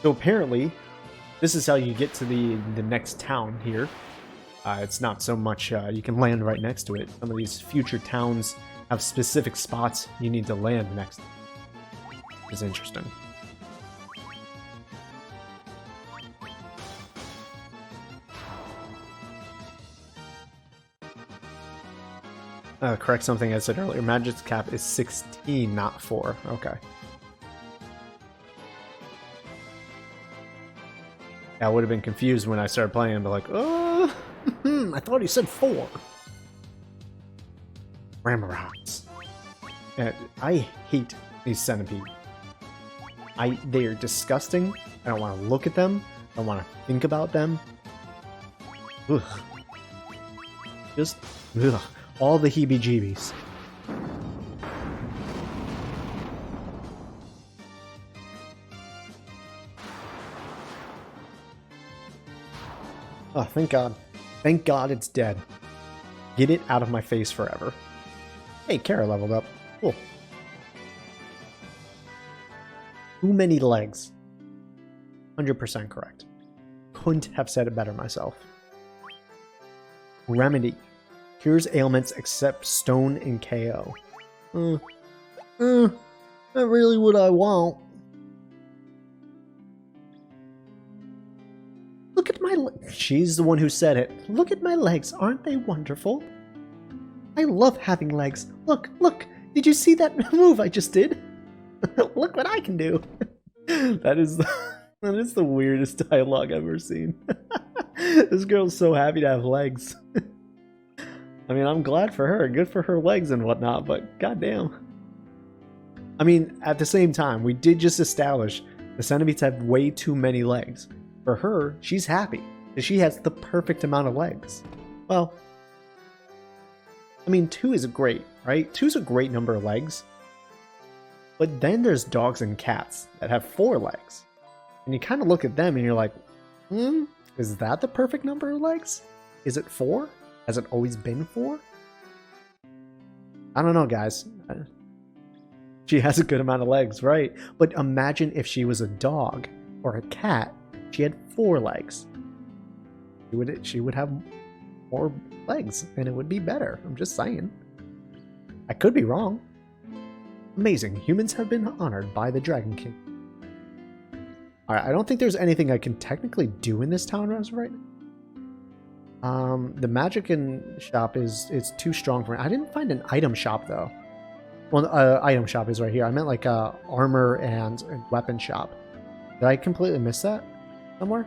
So apparently, this is how you get to the next town here. It's not so much you can land right next to it. Some of these future towns have specific spots you need to land next to. Which is interesting. Correct something I said earlier. Magic's cap is 16, not 4. Okay. Yeah, I would have been confused when I started playing and be like, oh, I thought he said 4. Ramorods. I hate these centipedes. They are disgusting. I don't want to look at them. I don't want to think about them. Ugh. Just, ugh. All the heebie-jeebies. Oh, thank God. Thank God it's dead. Get it out of my face forever. Hey, Kara leveled up. Cool. Too many legs. 100% correct. Couldn't have said it better myself. Remedy. Cures ailments except stone and KO. Not really what I want. Look at my legs. She's the one who said it. Look at my legs. Aren't they wonderful? I love having legs. Look, look. Did you see that move I just did? Look what I can do. That is the weirdest dialogue I've ever seen. This girl's so happy to have legs. I mean, I'm glad for her. Good for her legs and whatnot, but goddamn. I mean, at the same time, we did just establish the centipedes have way too many legs. For her, she's happy because she has the perfect amount of legs. Well, I mean, 2 is great, right? 2 is a great number of legs. But then there's dogs and cats that have 4 legs. And you kind of look at them and you're like, is that the perfect number of legs? Is it 4? Has it always been 4? I don't know, guys. She has a good amount of legs, right? But imagine if she was a dog or a cat. She had 4 legs. She would have more legs, and it would be better. I'm just saying. I could be wrong. Amazing. Humans have been honored by the Dragon King. Alright, I don't think there's anything I can technically do in this town as of right now. The magic shop is too strong for me. I didn't find an item shop though. Well, item shop is right here. I meant like a armor and weapon shop. Did I completely miss that somewhere?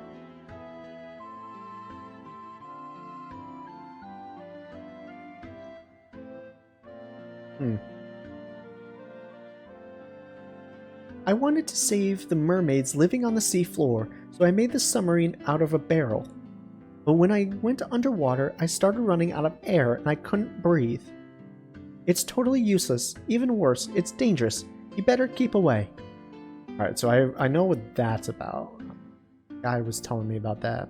I wanted to save the mermaids living on the seafloor, so I made the submarine out of a barrel. But when I went underwater, I started running out of air and I couldn't breathe. It's totally useless. Even worse, it's dangerous. You better keep away. Alright, so I know what that's about. The guy was telling me about that.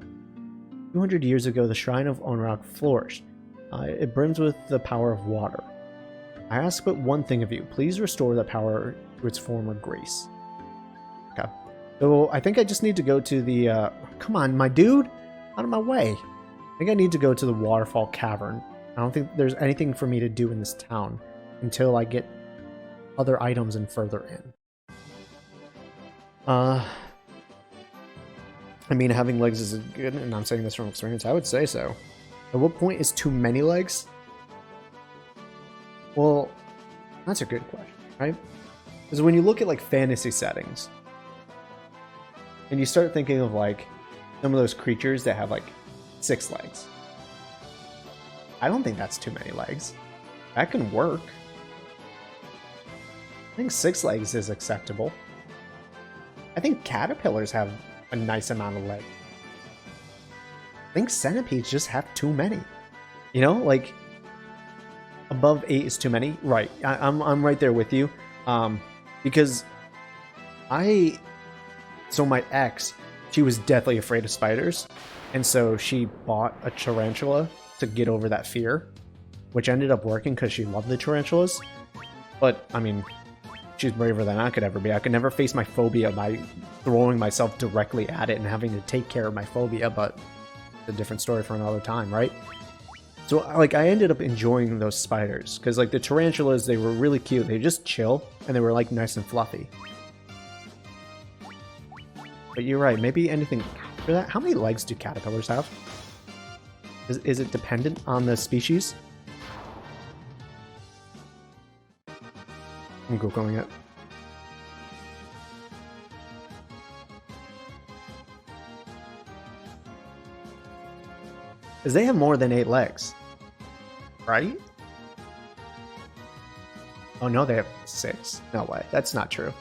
200 years ago, the Shrine of Onrak flourished. It brims with the power of water. I ask but one thing of you. Please restore that power to its former grace. Okay. So I think I just need to go to the... come on, my dude! Out of my way. I think I need to go to the waterfall cavern. I don't think there's anything for me to do in this town until I get other items and further in. I mean, having legs is good, and I'm saying this from experience. I would say so. At what point is too many legs? Well, that's a good question, right? Because when you look at like fantasy settings, and you start thinking of like some of those creatures that have like 6 legs. I don't think that's too many legs. That can work. I think 6 legs is acceptable. I think caterpillars have a nice amount of legs. I think centipedes just have too many. You know, like above 8 is too many. Right. I'm right there with you. Because so my ex, she was deathly afraid of spiders, and so she bought a tarantula to get over that fear, which ended up working because she loved the tarantulas. But, I mean, she's braver than I could ever be. I could never face my phobia by throwing myself directly at it and having to take care of my phobia, but it's a different story for another time, right? So, like, I ended up enjoying those spiders, because, like, the tarantulas, they were really cute. They just chill, and they were, like, nice and fluffy. But you're right, maybe anything after that. How many legs do caterpillars have? Is it dependent on the species? I'm Googling it. Because they have more than 8 legs. Right? Oh no, they have 6. No way. That's not true.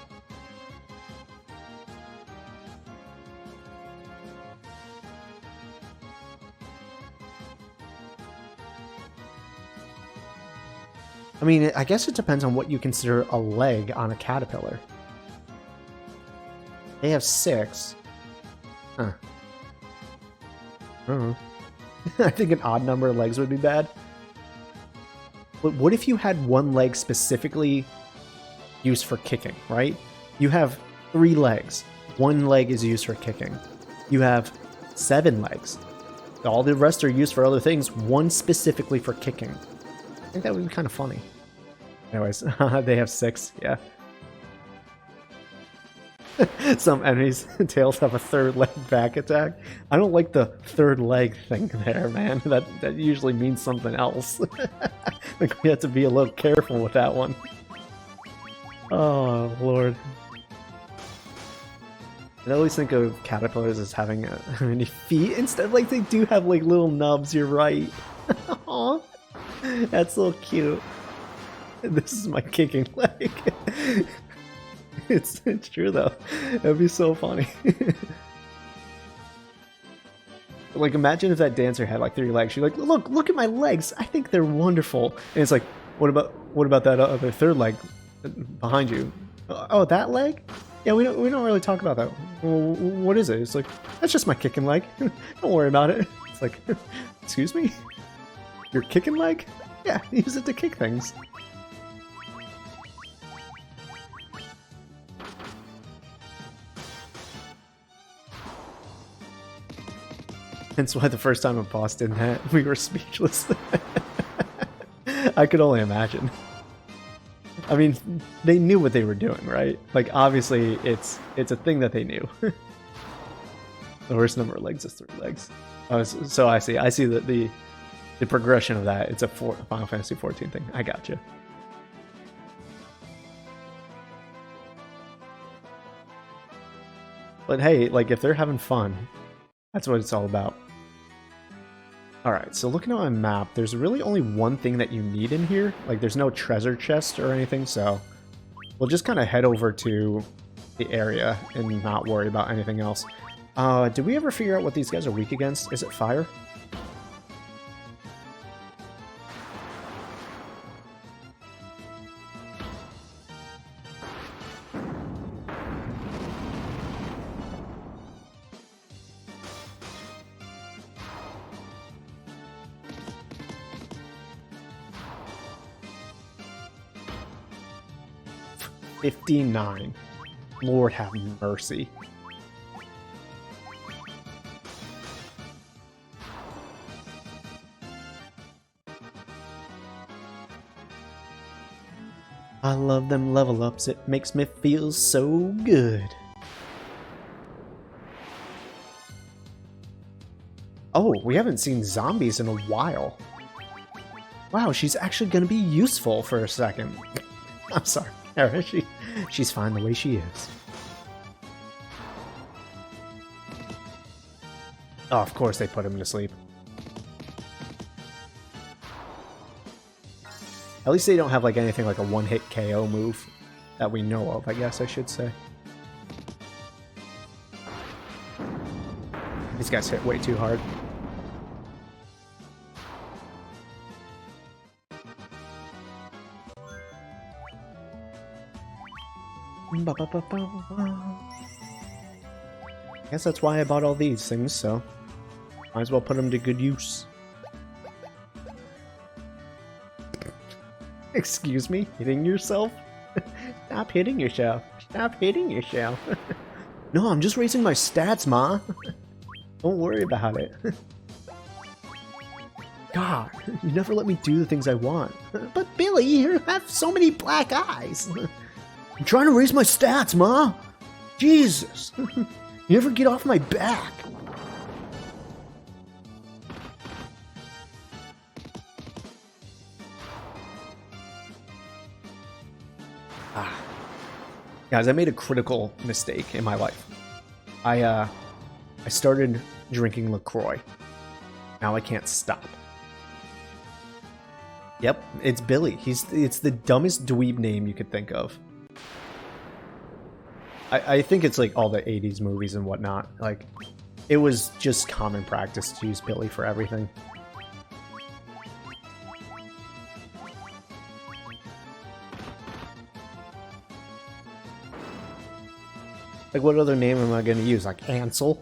I mean, I guess it depends on what you consider a leg on a caterpillar. They have 6. Huh. I don't know. I think an odd number of legs would be bad. But what if you had one leg specifically used for kicking, right? You have 3 legs. 1 leg is used for kicking. You have 7 legs. All the rest are used for other things, 1 specifically for kicking. I think that would be kind of funny. Anyways, they have 6, yeah. Some enemies' tails have a 3rd leg back attack. I don't like the 3rd leg thing there, man. That usually means something else. Like, we have to be a little careful with that one. Oh, Lord. I always think of caterpillars as having many feet instead. Like, they do have, like, little nubs, you're right. Aww. That's so cute. This is my kicking leg. It's true though. That'd be so funny. Like, imagine if that dancer had like 3 legs. She's like, look at my legs. I think they're wonderful. And it's like, what about that other 3rd leg behind you? Oh, that leg? Yeah, we don't really talk about that. Well, what is it? It's like, that's just my kicking leg. Don't worry about it. It's like, excuse me? Your kicking leg? Yeah, use it to kick things. That's why the first time a boss did that, we were speechless. I could only imagine. I mean, they knew what they were doing, right? Like, obviously, it's a thing that they knew. The worst number of legs is 3 legs. Oh, so I see the progression of that. It's a Final Fantasy 14 thing. I gotcha. But hey, like, if they're having fun, that's what it's all about. Alright, so looking at my map, there's really only one thing that you need in here. Like, there's no treasure chest or anything, so we'll just kind of head over to the area and not worry about anything else. Did we ever figure out what these guys are weak against? Is it fire? $59. Lord have mercy. I love them level ups, it makes me feel so good. Oh, we haven't seen zombies in a while. Wow, she's actually gonna be useful for a second. I'm sorry, Sarah, she's fine the way she is. Oh, of course they put him to sleep. At least they don't have like anything like a one-hit KO move that we know of, I guess I should say. These guys hit way too hard. I guess that's why I bought all these things, so might as well put them to good use. Excuse me? Hitting yourself? Stop hitting yourself. Stop hitting yourself. No, I'm just raising my stats, Ma. Don't worry about it. God, you never let me do the things I want. But Billy, you have so many black eyes. I'm trying to raise my stats, Ma. Jesus. You never get off my back. Guys, I made a critical mistake in my life. I started drinking LaCroix. Now I can't stop. Yep, it's Billy. It's the dumbest dweeb name you could think of. I think it's like all the 80s movies and whatnot. Like, it was just common practice to use Billy for everything. Like, what other name am I going to use? Like, Ansel?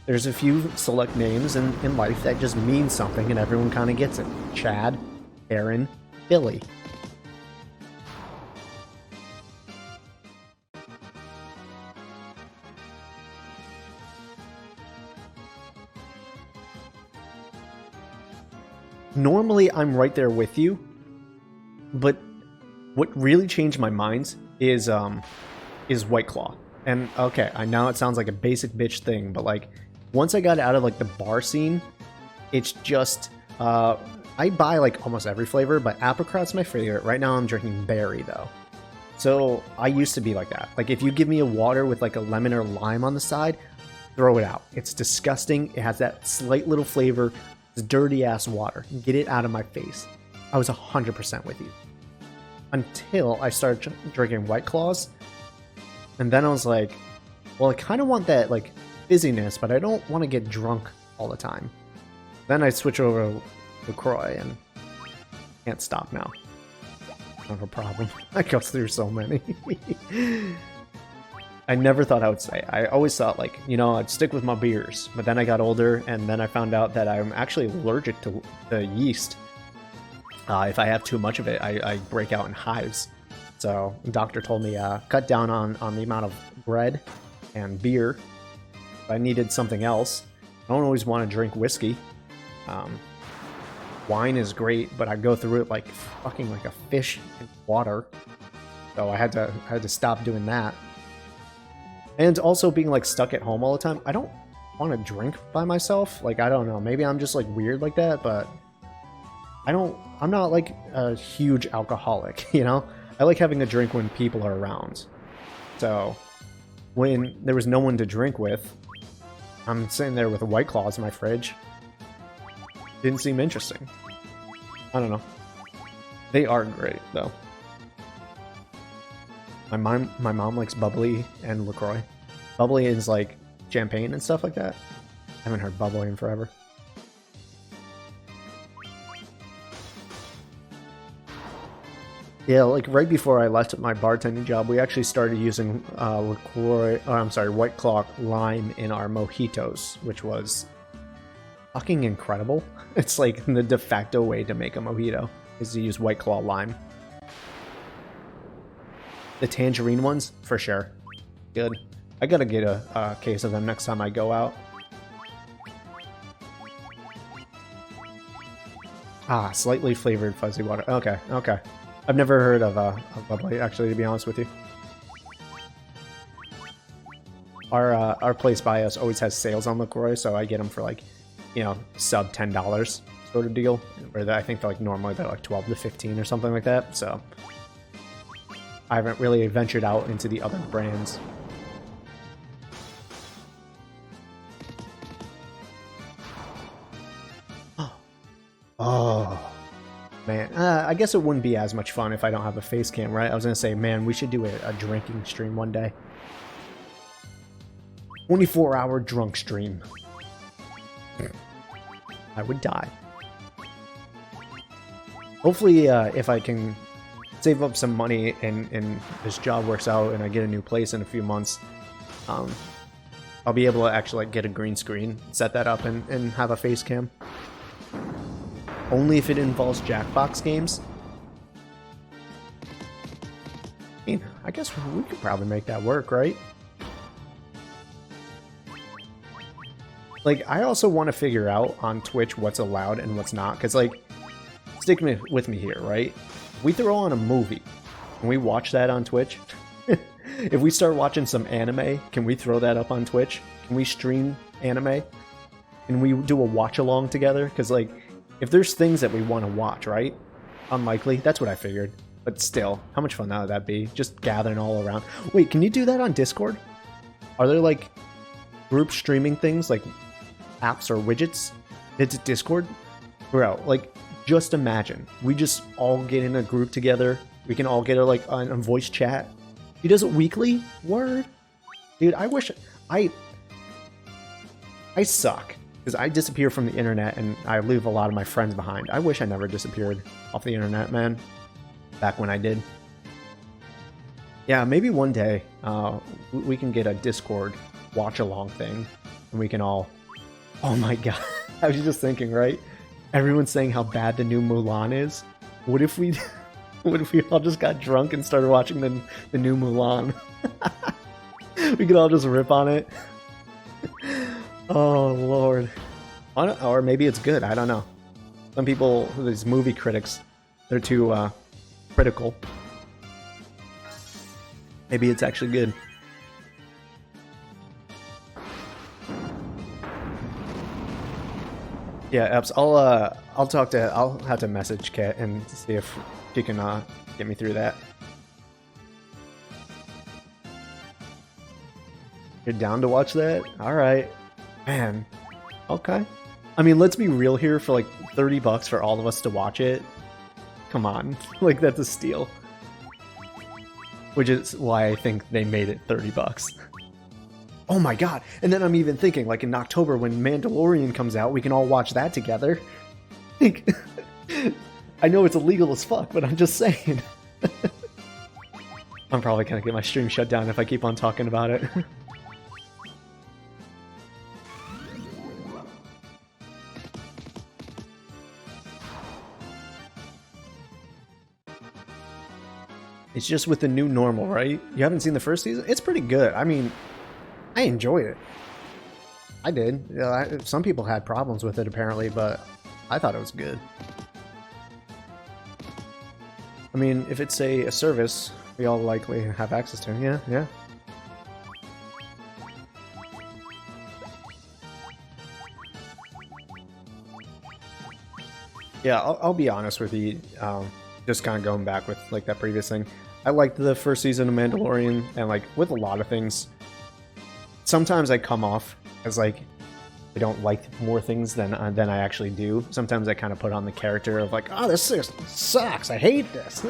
There's a few select names in life that just mean something and everyone kind of gets it. Chad, Aaron, Billy. Normally, I'm right there with you, but what really changed my mind is White Claw. And okay, I know it sounds like a basic bitch thing, but like once I got out of like the bar scene, it's just I buy like almost every flavor, but apricot's my favorite. Right now I'm drinking berry though. So I used to be like that. Like if you give me a water with like a lemon or lime on the side, throw it out. It's disgusting. It has that slight little flavor. It's dirty ass water. Get it out of my face. I was 100% with you. Until I started drinking White Claws. And then I was like, well, I kind of want that like fizziness, but I don't want to get drunk all the time. Then I switch over to LaCroix and can't stop now. I have a problem. I go through so many. I never thought I would say. I always thought like, you know, I'd stick with my beers. But then I got older and then I found out that I'm actually allergic to the yeast. If I have too much of it, I break out in hives. So the doctor told me cut down on the amount of bread and beer. If I needed something else. I don't always want to drink whiskey. Wine is great, but I go through it like fucking like a fish in water. So I had to stop doing that. And also being like stuck at home all the time. I don't want to drink by myself. Like I don't know, maybe I'm just like weird like that, but I'm not like a huge alcoholic, you know? I like having a drink when people are around. So when there was no one to drink with, I'm sitting there with a White Claws in my fridge. Didn't seem interesting. I don't know. They are great though. My mom likes bubbly and LaCroix. Bubbly is like champagne and stuff like that. I haven't heard bubbly in forever. Yeah, like right before I left my bartending job, we actually started using LaCroix, White Claw lime in our mojitos, which was fucking incredible. It's like the de facto way to make a mojito is to use White Claw lime. The tangerine ones, for sure. Good. I gotta get a case of them next time I go out. Ah, slightly flavored fuzzy water. Okay, okay. I've never heard of bubbly, actually, to be honest with you. Our place by us always has sales on LaCroix, so I get them for like, you know, sub $10 sort of deal. Where I think they're like normally they're like 12 to 15 or something like that. So I haven't really ventured out into the other brands. Oh. Man, I guess it wouldn't be as much fun if I don't have a face cam, right? I was gonna say, man, we should do a drinking stream one day. 24-hour drunk stream. I would die. Hopefully, if I can save up some money and this job works out and I get a new place in a few months, I'll be able to actually like, get a green screen, set that up, and have a face cam. Only if it involves Jackbox games. mean, I guess we could probably make that work, right? Like, I also want to figure out on Twitch what's allowed and what's not, because, like, stick with me here, right? We throw on a movie, and we watch that on Twitch. If we start watching some anime, can we throw that up on Twitch? Can we stream anime? Can we do a watch-along together? Because, like, if there's things that we want to watch, right? Unlikely. That's what I figured. But still, how much fun would that be? Just gathering all around. Wait, can you do that on Discord? Are there, like, group streaming things, like apps or widgets? It's Discord? Bro, like, just imagine. We just all get in a group together. We can all get a, like, a voice chat. He does it weekly? Word? Dude, I wish... I suck. Because I disappear from the internet and I leave a lot of my friends behind. I wish I never disappeared off the internet, man. Back when I did. Yeah, maybe one day we can get a Discord watch-along thing. And we can all... Oh my god. I was just thinking, right? Everyone's saying how bad the new Mulan is. What if we... What if we all just got drunk and started watching the new Mulan? We could all just rip on it. Oh, Lord. Or maybe it's good. I don't know. Some people, these movie critics, they're too critical. Maybe it's actually good. Yeah, Eps, I'll have to message Kat and see if she can get me through that. You're down to watch that? Alright. Man. Okay. I mean, let's be real here, for like $30 for all of us to watch it. Come on. Like, that's a steal. Which is why I think they made it $30. Oh my god. And then I'm even thinking, like, in October when Mandalorian comes out, we can all watch that together. I know it's illegal as fuck, but I'm just saying. I'm probably gonna get my stream shut down if I keep on talking about it. It's just with the new normal, right? You haven't seen the first season? It's pretty good. I mean, I enjoyed it. I did. Yeah, some people had problems with it apparently, but I thought it was good. I mean, if it's a service, we all likely have access to. Yeah, yeah. Yeah, I'll be honest with you. Just kind of going back with like that previous thing. I liked the first season of Mandalorian, and like with a lot of things, sometimes I come off as like I don't like more things than I actually do. Sometimes I kind of put on the character of like, oh, this sucks. I hate this.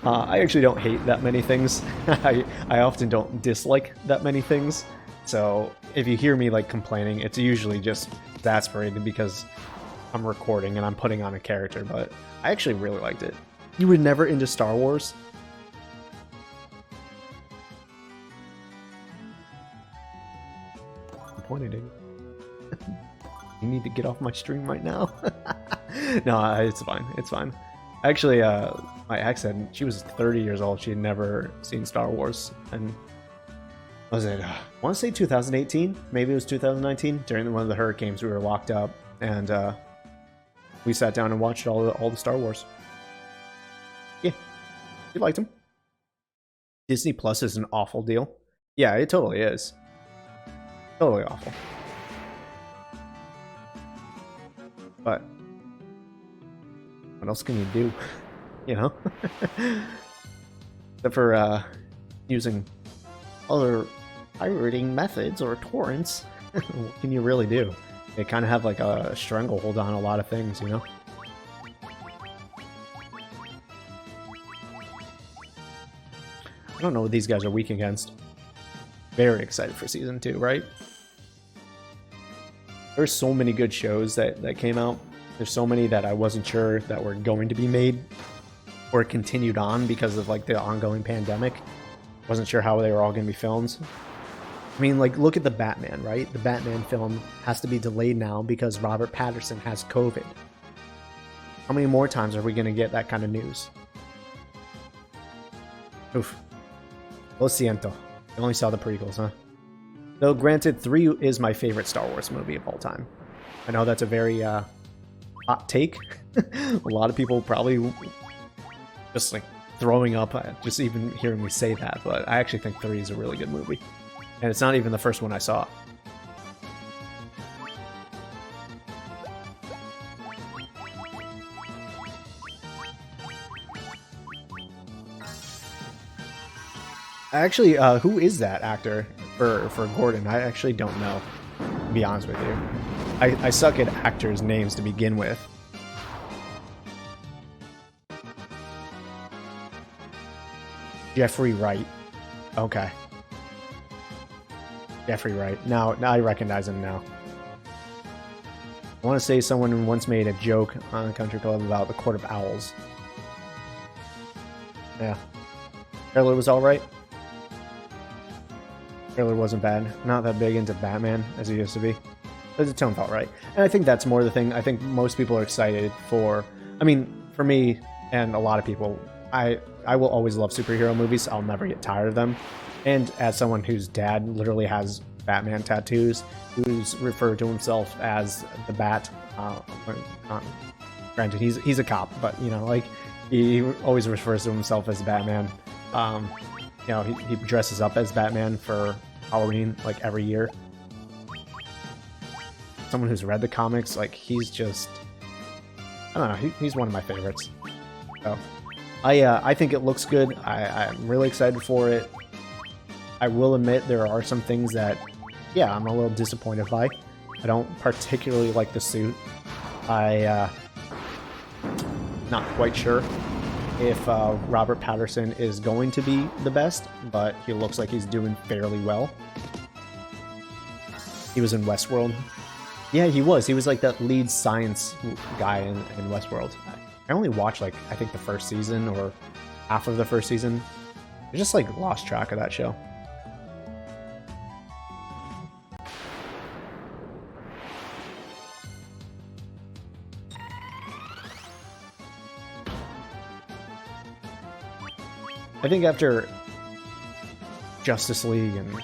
I actually don't hate that many things. I often don't dislike that many things. So if you hear me like complaining, it's usually just exasperated because I'm recording and I'm putting on a character. But I actually really liked it. You were never into Star Wars? Disappointing. You need to get off my stream right now. No, it's fine. It's fine. Actually, my ex said she was 30 years old. She had never seen Star Wars. And was it, I want to say 2018? Maybe it was 2019. During one of the hurricanes, we were locked up. And we sat down and watched all the Star Wars. Yeah, you liked them. Disney Plus is an awful deal. Yeah, it totally is. Totally awful. But what else can you do? You know? Except for using other pirating methods or torrents. What can you really do? They kind of have like a stranglehold on a lot of things, you know? I don't know what these guys are weak against. Very excited for season 2, right? There's so many good shows that came out. There's so many that I wasn't sure that were going to be made or continued on because of like the ongoing pandemic. Wasn't sure how they were all going to be filmed. I mean, like, look at the Batman, right? The Batman film has to be delayed now because Robert Pattinson has COVID. How many more times are we going to get that kind of news? Oof. Lo siento. I only saw the prequels, huh? Though, granted, 3 is my favorite Star Wars movie of all time. I know that's a very hot take. A lot of people probably just like throwing up just even hearing me say that, but I actually think 3 is a really good movie. And it's not even the first one I saw. Actually, who is that actor for Gordon? I actually don't know, to be honest with you. I suck at actors' names to begin with. Jeffrey Wright. Okay. Jeffrey Wright. Now I recognize him now. I want to say someone once made a joke on a country club about the Court of Owls. Yeah. Trailer was alright. Trailer wasn't bad. Not that big into Batman as he used to be. But the tone felt right. And I think that's more the thing. I think most people are excited for... I mean, for me and a lot of people, I will always love superhero movies. I'll never get tired of them. And as someone whose dad literally has Batman tattoos, who's referred to himself as the Bat, granted, he's a cop, but, you know, like, he always refers to himself as Batman. You know, he dresses up as Batman for Halloween, like, every year. Someone who's read the comics, like, he's just... I don't know, he's one of my favorites. So, I think it looks good. I'm really excited for it. I will admit there are some things that, yeah, I'm a little disappointed by. I don't particularly like the suit. Not quite sure if Robert Pattinson is going to be the best, but he looks like he's doing fairly well. He was in Westworld. Yeah, he was. He was like that lead science guy in Westworld. I only watched, like, I think the first season or half of the first season. I just, like, lost track of that show. I think after Justice League and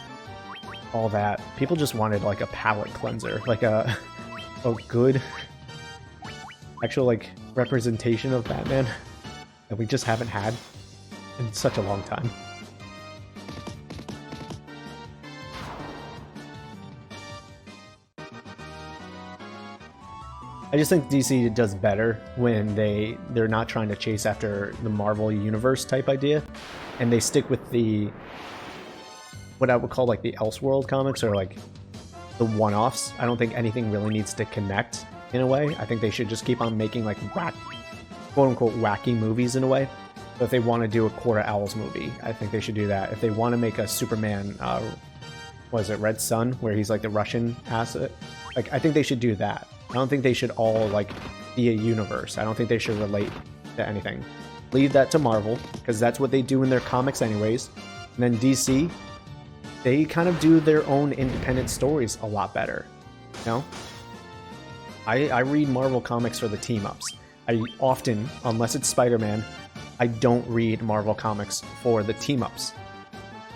all that, people just wanted like a palate cleanser, like a good actual like representation of Batman that we just haven't had in such a long time. I just think DC does better when they're not trying to chase after the Marvel Universe type idea, and they stick with the what I would call like the Elseworld comics or like the one-offs. I don't think anything really needs to connect in a way. I think they should just keep on making like quote-unquote wacky movies in a way. So if they want to do a Court of Owls movie, I think they should do that. If they want to make a Superman, what is it, Red Sun, where he's like the Russian asset, like I think they should do that. I don't think they should all like be a universe. I don't think they should relate to anything. Leave that to Marvel, because that's what they do in their comics anyways. And then DC, they kind of do their own independent stories a lot better. You know? I read Marvel comics for the team-ups. I often, unless it's Spider-Man, I don't read Marvel comics for the team-ups.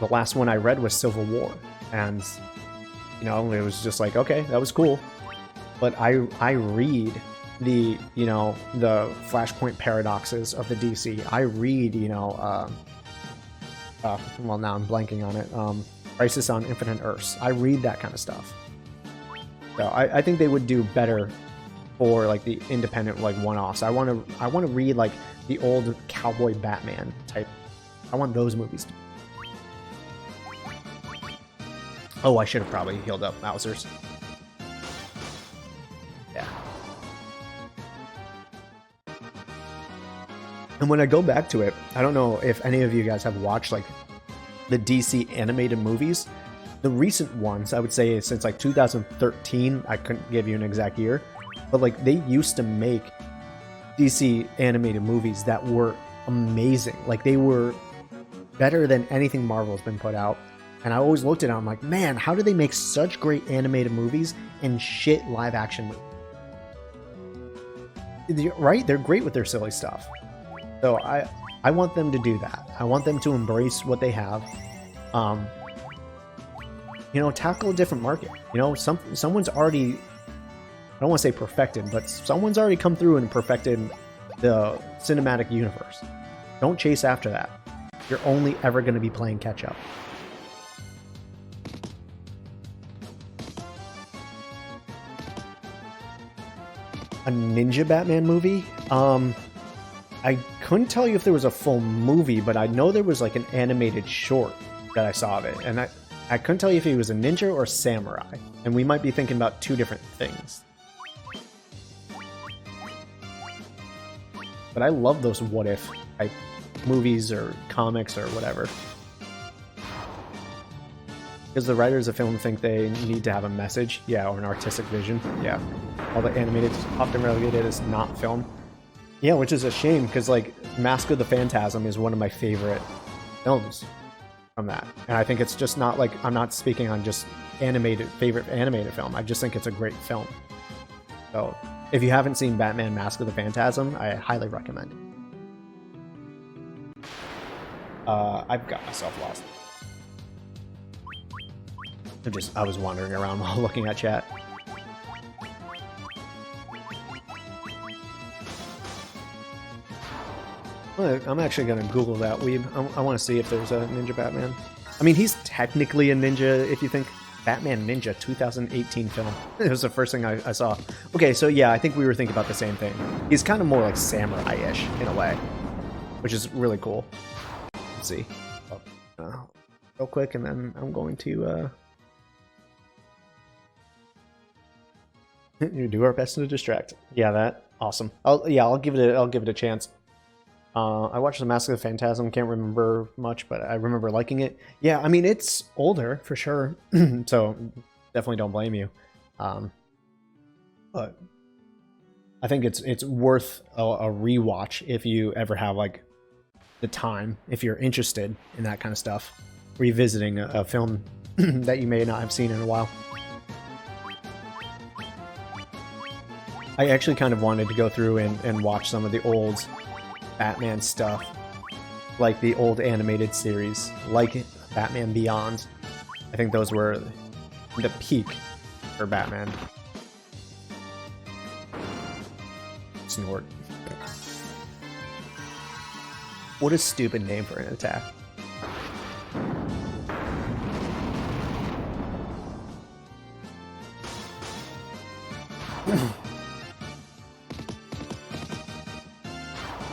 The last one I read was Civil War, and you know, it was just like, okay, that was cool. But I read the, you know, the Flashpoint paradoxes of the DC. I read, you know, well, now I'm blanking on it. Crisis on Infinite Earths. I read that kind of stuff. So I think they would do better for like the independent like one-offs. I want to read like the old cowboy Batman type. I want those movies. Oh, I should have probably healed up Mouser's. Yeah. And when I go back to it, I don't know if any of you guys have watched like the DC animated movies. The recent ones, I would say since like 2013, I couldn't give you an exact year, but like they used to make DC animated movies that were amazing. Like they were better than anything Marvel's been put out. And I always looked at it, I'm like, man, how do they make such great animated movies and shit live action movies? Right? They're great with their silly stuff. So I want them to do that. I want them to embrace what they have You know, tackle a different market. You know, someone's already, I don't want to say perfected, but someone's already come through and perfected the cinematic universe. Don't chase after that. You're only ever going to be playing catch up. A Ninja Batman movie? I couldn't tell you if there was a full movie, but I know there was like an animated short that I saw of it, and I couldn't tell you if he was a ninja or a samurai, and we might be thinking about two different things. But I love those what-if type movies or comics or whatever. Because the writers of film think they need to have a message, yeah, or an artistic vision, yeah. All the animated is often relegated as not film. Yeah, which is a shame, because like Mask of the Phantasm is one of my favorite films from that. And I think it's just not like, I'm not speaking on just favorite animated film, I just think it's a great film. So, if you haven't seen Batman Mask of the Phantasm, I highly recommend it. I've got myself lost. I was wandering around while looking at chat. I'm actually going to Google that weeb. I want to see if there's a Ninja Batman. I mean, he's technically a ninja if you think Batman Ninja 2018 film. It was the first thing I saw. Okay, so yeah, I think we were thinking about the same thing. He's kind of more like samurai-ish in a way, which is really cool. Let's see. Real quick, and then I'm going to you do our best to distract. Yeah, that awesome. I'll give it a chance. I watched The Mask of the Phantasm, can't remember much, but I remember liking it. Yeah, I mean, it's older, for sure, so definitely don't blame you. But I think it's worth a rewatch if you ever have, like, the time, if you're interested in that kind of stuff, revisiting a film that you may not have seen in a while. I actually kind of wanted to go through and watch some of the old Batman stuff, like the old animated series, like Batman Beyond. I think those were the peak for Batman. Snort. What a stupid name for an attack.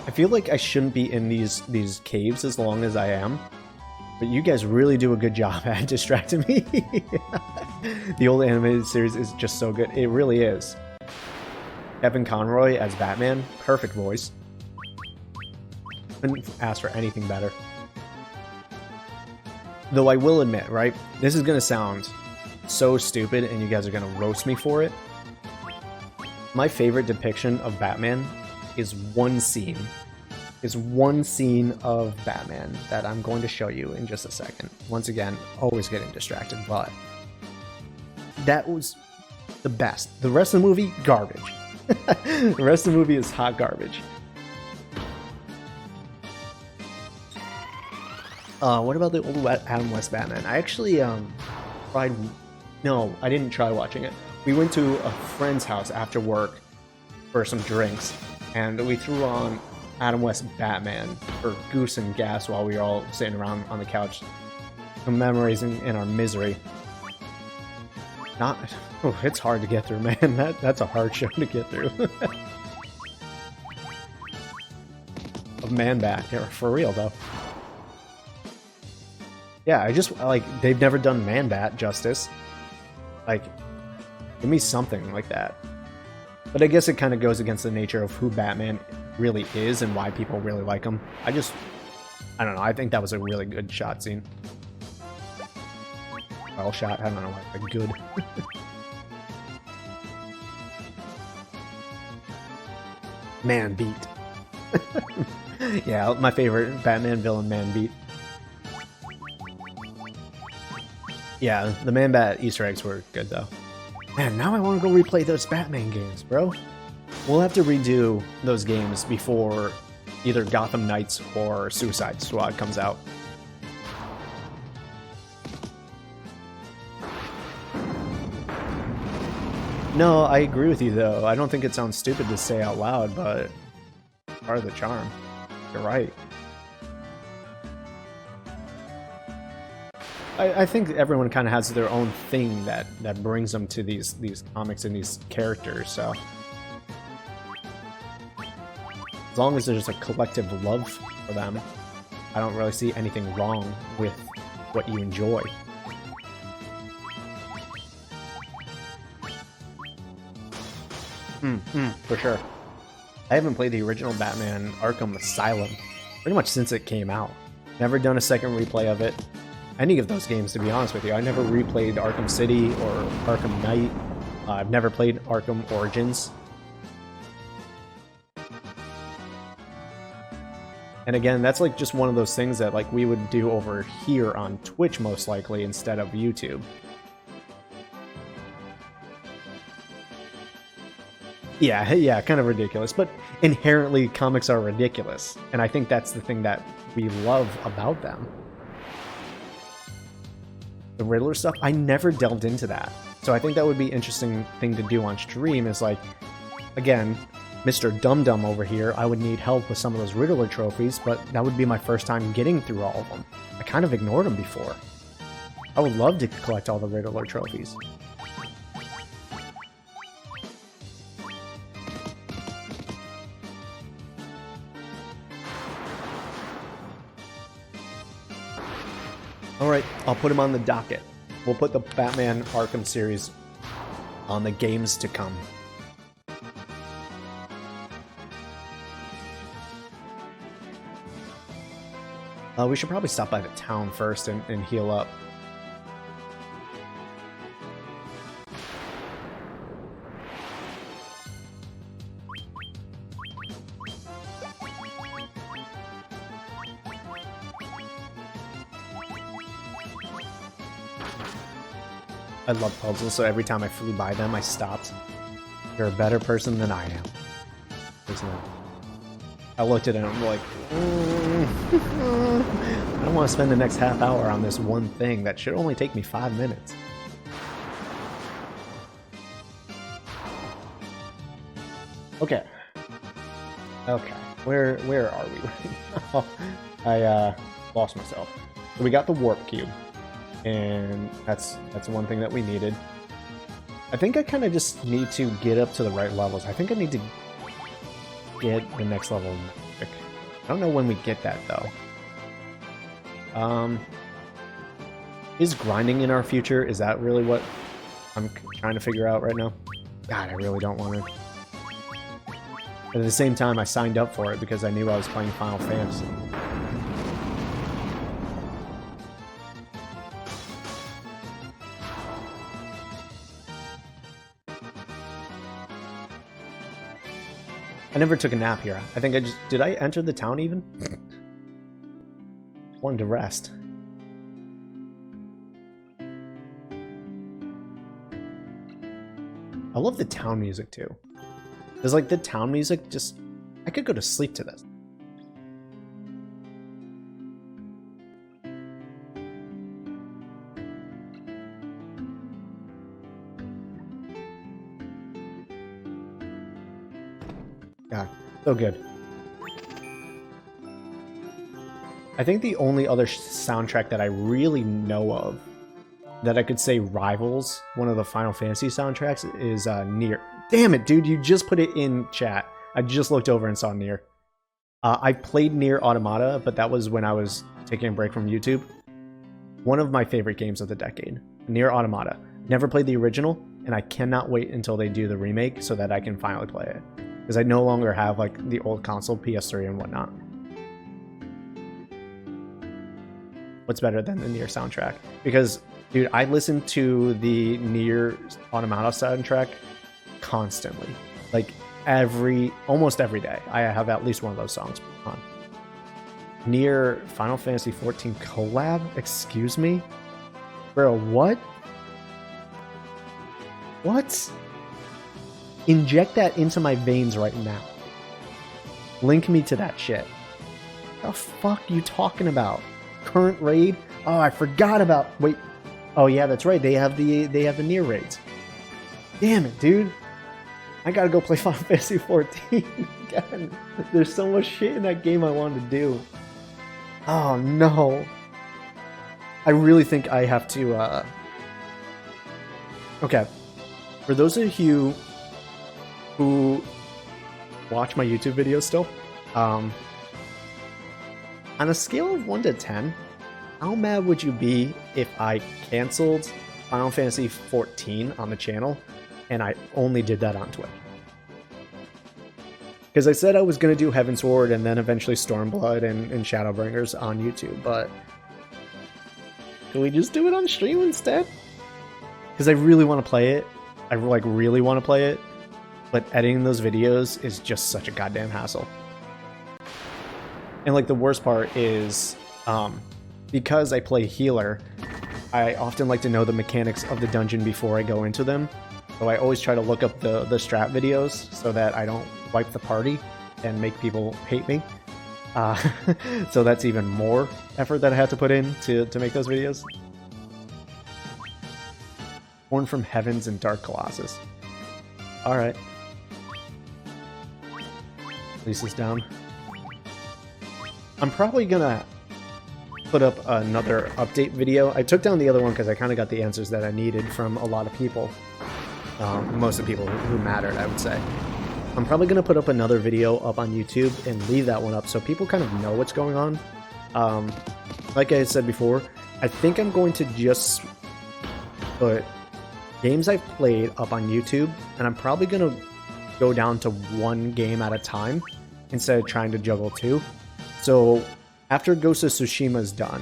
I feel like I shouldn't be in these caves as long as I am, but you guys really do a good job at distracting me. The old animated series is just so good. It really is. Kevin Conroy as Batman, perfect voice. Couldn't ask for anything better. Though I will admit, right, this is gonna sound so stupid and you guys are gonna roast me for it. My favorite depiction of Batman is one scene of Batman that I'm going to show you in just a second. Once again, always getting distracted, but that was the best. The rest of the movie, garbage. The rest of the movie is hot garbage. What about the old Adam West Batman? I actually tried. No, I didn't try watching it. We went to a friend's house after work for some drinks, and we threw on Adam West Batman for goose and gas while we were all sitting around on the couch, commemorating in our misery. It's hard to get through, man. That's a hard show to get through. Of Man-Bat, yeah, for real though. Yeah, I just like they've never done Man-Bat justice. Like, give me something like that. But I guess it kind of goes against the nature of who Batman really is and why people really like him. I don't know. I think that was a really good shot scene. Well shot. I don't know. Like good. Man beat. Yeah, my favorite Batman villain, Man beat. Yeah, the Man-Bat Easter eggs were good though. Man, now I want to go replay those Batman games, bro. We'll have to redo those games before either Gotham Knights or Suicide Squad comes out. No, I agree with you though. I don't think it sounds stupid to say out loud, but part of the charm. You're right. I think everyone kind of has their own thing that brings them to these comics and these characters. So as long as there's a collective love for them, I don't really see anything wrong with what you enjoy. For sure. I haven't played the original Batman Arkham Asylum pretty much since it came out. Never done a second replay of it. Any of those games, to be honest with you. I never replayed Arkham City or Arkham Knight. I've never played Arkham Origins. And again, that's like just one of those things that like we would do over here on Twitch most likely instead of YouTube. Yeah, kind of ridiculous, but inherently comics are ridiculous. And I think that's the thing that we love about them. The Riddler stuff, I never delved into that. So I think that would be an interesting thing to do on stream is like, again, Mr. Dum Dum over here, I would need help with some of those Riddler trophies, but that would be my first time getting through all of them. I kind of ignored them before. I would love to collect all the Riddler trophies. Alright, I'll put him on the docket. We'll put the Batman Arkham series on the games to come. We should probably stop by the town first and heal up. I love puzzles, so every time I flew by them, I stopped. You're a better person than I am. Isn't it? I looked at it and I'm like, I don't want to spend the next half hour on this one thing that should only take me 5 minutes. Okay. Okay. Where are we right now? I lost myself. So we got the warp cube. And that's one thing that we needed. I think I kind of just need to get up to the right levels. I think I need to get the next level of magic. I don't know when we get that though. Is grinding in our future? Is that really what I'm trying to figure out right now? God, I really don't want to. But at the same time, I signed up for it because I knew I was playing Final Fantasy. I never took a nap here. I think I just... Did I enter the town even? Wanted to rest. I love the town music too. There's like the town music just... I could go to sleep to this. God, so good. I think the only other soundtrack that I really know of that I could say rivals one of the Final Fantasy soundtracks is Nier. Damn it, dude, you just put it in chat. I just looked over and saw Nier. I played Nier Automata, but that was when I was taking a break from YouTube. One of my favorite games of the decade. Nier Automata. Never played the original, and I cannot wait until they do the remake so that I can finally play it. Because I no longer have like the old console, PS3 and whatnot. What's better than the Nier soundtrack? Because, dude, I listen to the Nier Automata soundtrack constantly. Like almost every day. I have at least one of those songs on. Nier Final Fantasy 14 collab? Excuse me? Bro, what? What? Inject that into my veins right now. Link me to that shit. What the fuck you talking about? Current raid? Oh, I forgot about... Wait. Oh yeah, that's right. They have the Nier raids. Damn it, dude. I gotta go play Final Fantasy 14 again. There's so much shit in that game I wanted to do. Oh no. I really think I have to, Okay. For those of you who watch my YouTube videos still, on a scale of 1 to 10, how mad would you be if I canceled Final Fantasy 14 on the channel and I only did that on Twitch? Because I said I was going to do Heavensward and then eventually Stormblood and Shadowbringers on YouTube, but can we just do it on stream instead? Because I really want to play it. I really want to play it, but editing those videos is just such a goddamn hassle. And like the worst part is, because I play healer, I often like to know the mechanics of the dungeon before I go into them. So I always try to look up the strat videos so that I don't wipe the party and make people hate me. So that's even more effort that I have to put in to make those videos. Born from Heavens and Dark Colossus. Alright. Lisa's down. I'm probably gonna put up another update video. I took down the other one because I kind of got the answers that I needed from a lot of people. Most of the people who mattered, I would say. I'm probably going to put up another video up on YouTube and leave that one up so people kind of know what's going on. Like I said before, I think I'm going to just put games I've played up on YouTube, and I'm probably going to go down to one game at a time instead of trying to juggle two. So after Ghost of Tsushima is done,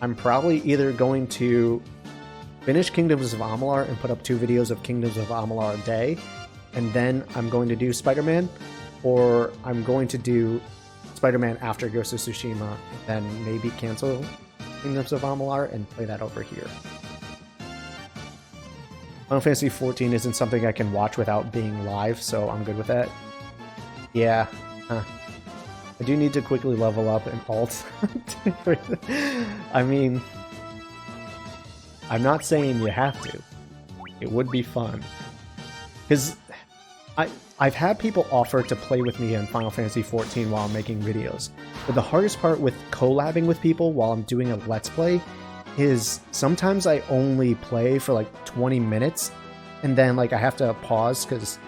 I'm probably either going to finish Kingdoms of Amalur and put up 2 videos of Kingdoms of Amalur a day, and then I'm going to do Spider-Man, or I'm going to do Spider-Man after Ghost of Tsushima, then maybe cancel Kingdoms of Amalur and play that over here. Final Fantasy 14 isn't something I can watch without being live, so I'm good with that. Yeah, I do need to quickly level up and alt. I mean, I'm not saying you have to. It would be fun. Because I've had people offer to play with me in Final Fantasy 14 while I'm making videos. But the hardest part with collabing with people while I'm doing a Let's Play is sometimes I only play for like 20 minutes and then like I have to pause because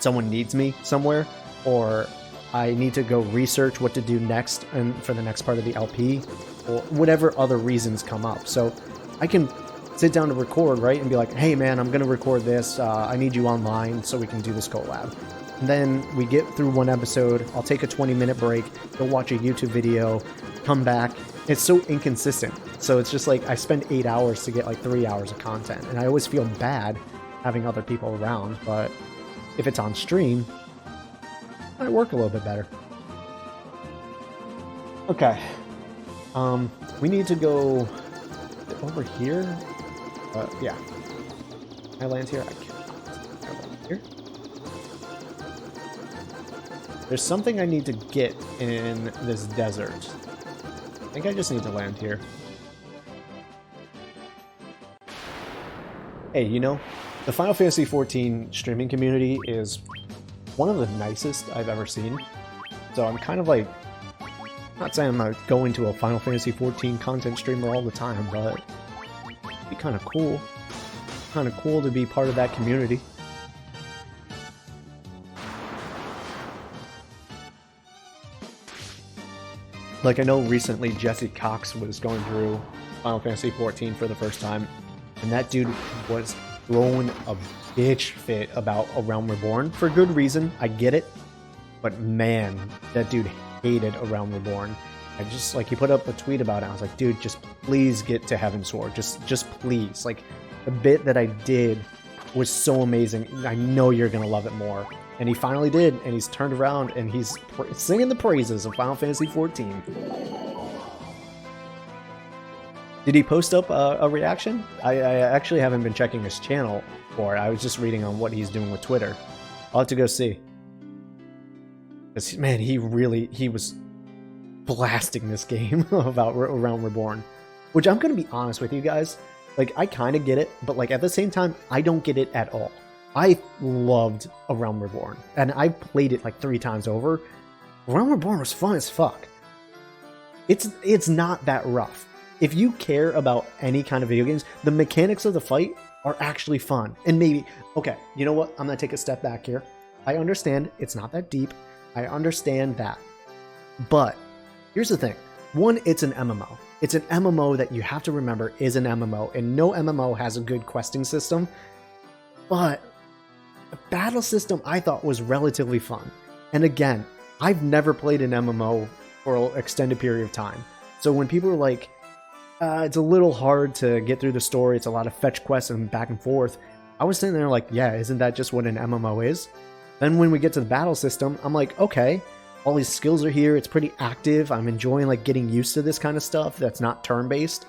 someone needs me somewhere, or I need to go research what to do next and for the next part of the LP, or whatever other reasons come up. So I can sit down to record, right, and be like, hey man, I'm going to record this, I need you online so we can do this collab. And then we get through one episode, I'll take a 20-minute break, go watch a YouTube video, come back. It's so inconsistent. So it's just like I spend 8 hours to get like 3 hours of content. And I always feel bad having other people around, but if it's on stream, it might work a little bit better. Okay. We need to go over here. Yeah. Can I land here? I cannot. Can I land here? There's something I need to get in this desert. I think I just need to land here. Hey, you know, the Final Fantasy 14 streaming community is one of the nicest I've ever seen. So I'm kind of like, not saying I'm not going to a Final Fantasy 14 content streamer all the time, but it'd be kind of cool. Kind of cool to be part of that community. Like, I know recently Jesse Cox was going through Final Fantasy 14 for the first time, and that dude was throwing a bitch fit about A Realm Reborn. For good reason, I get it, but man, that dude hated A Realm Reborn. I just, like, he put up a tweet about it, I was like, dude, just please get to Heavensward, just please. Like, the bit that I did was so amazing, I know you're gonna love it more. And he finally did, and he's turned around, and he's singing the praises of Final Fantasy XIV. Did he post up a reaction? I actually haven't been checking his channel for it. I was just reading on what he's doing with Twitter. I'll have to go see. Because, man, he was blasting this game about A Realm Reborn. Which, I'm going to be honest with you guys, Like, I kind of get it, but like at the same time, I don't get it at all. I loved A Realm Reborn, and I played it like 3 times over. Realm Reborn was fun as fuck. It's not that rough. If you care about any kind of video games, the mechanics of the fight are actually fun. And maybe, okay, you know what? I'm gonna take a step back here. I understand it's not that deep. I understand that. But here's the thing. One, it's an MMO. It's an MMO that you have to remember is an MMO, and no MMO has a good questing system. But the battle system I thought was relatively fun. And again, I've never played an MMO for an extended period of time. So when people are like, it's a little hard to get through the story, it's a lot of fetch quests and back and forth, I was sitting there like, yeah, isn't that just what an MMO is? Then when we get to the battle system, I'm like, okay, all these skills are here, it's pretty active, I'm enjoying like getting used to this kind of stuff that's not turn-based.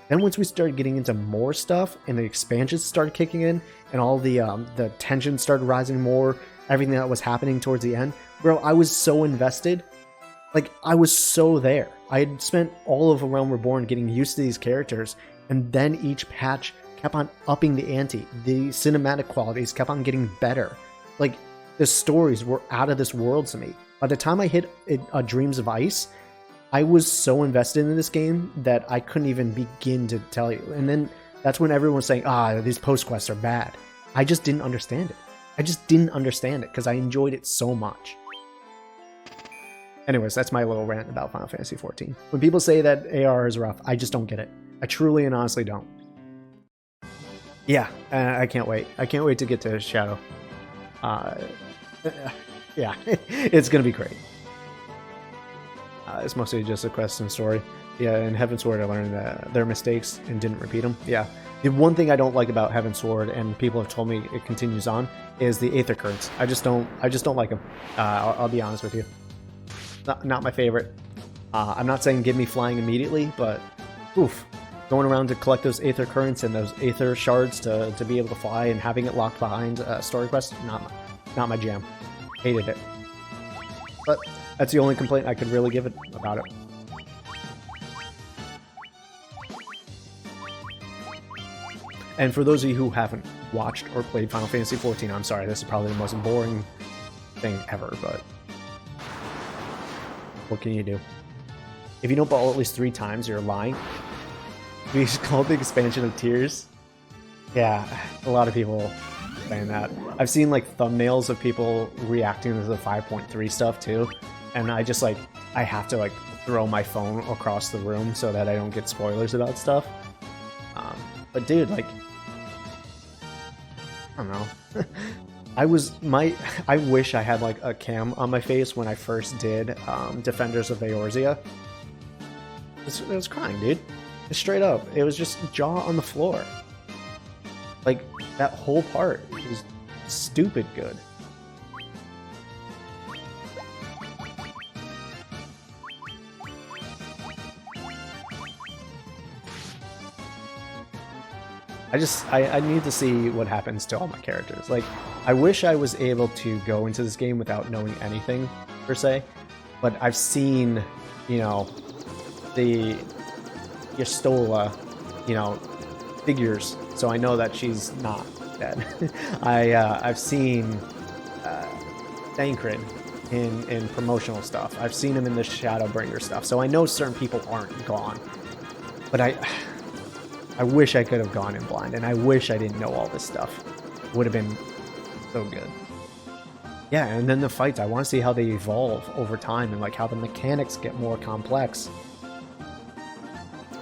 Then once we started getting into more stuff and the expansions started kicking in and all the tension started rising more, everything that was happening towards the end, bro, I was so invested. Like, I was so there. I had spent all of A Realm Reborn getting used to these characters, and then each patch kept on upping the ante. The cinematic qualities kept on getting better. Like, the stories were out of this world to me. By the time I hit Dreams of Ice, I was so invested in this game that I couldn't even begin to tell you. And then that's when everyone was saying, these post-quests are bad. I just didn't understand it. I just didn't understand it because I enjoyed it so much. Anyways, that's my little rant about Final Fantasy XIV. When people say that AR is rough, I just don't get it. I truly and honestly don't. Yeah, I can't wait. I can't wait to get to Shadow. Yeah, it's going to be great. It's mostly just a quest and story. Yeah, in Heavensward I learned their mistakes and didn't repeat them. Yeah. The one thing I don't like about Heavensward, and people have told me it continues on, is the Aether Currents. I just don't like them. I'll be honest with you. Not my favorite. I'm not saying give me flying immediately, but oof. Going around to collect those Aether Currents and those Aether Shards to be able to fly and having it locked behind story quests, not my jam. Hated it. But that's the only complaint I could really give it about it. And for those of you who haven't watched or played Final Fantasy XIV, I'm sorry, this is probably the most boring thing ever, but what can you do? If you don't ball at least 3 times, you're lying. We called the expansion of Tears. Yeah, a lot of people saying that. I've seen like thumbnails of people reacting to the 5.3 stuff too, and I just like, I have to like throw my phone across the room so that I don't get spoilers about stuff. But dude, like, I don't know. I wish I had like a cam on my face when I first did Defenders of Eorzea. I was crying, dude. Straight up. It was just jaw on the floor. Like, that whole part is stupid good. I need to see what happens to all my characters. Like, I wish I was able to go into this game without knowing anything, per se. But I've seen, you know, the Yastola, you know, figures, so I know that she's not dead. I've seen Thancred in promotional stuff. I've seen him in the Shadowbringer stuff, so I know certain people aren't gone. But I wish I could have gone in blind, and I wish I didn't know all this stuff. Would have been so good. Yeah, and then the fights, I want to see how they evolve over time and like how the mechanics get more complex.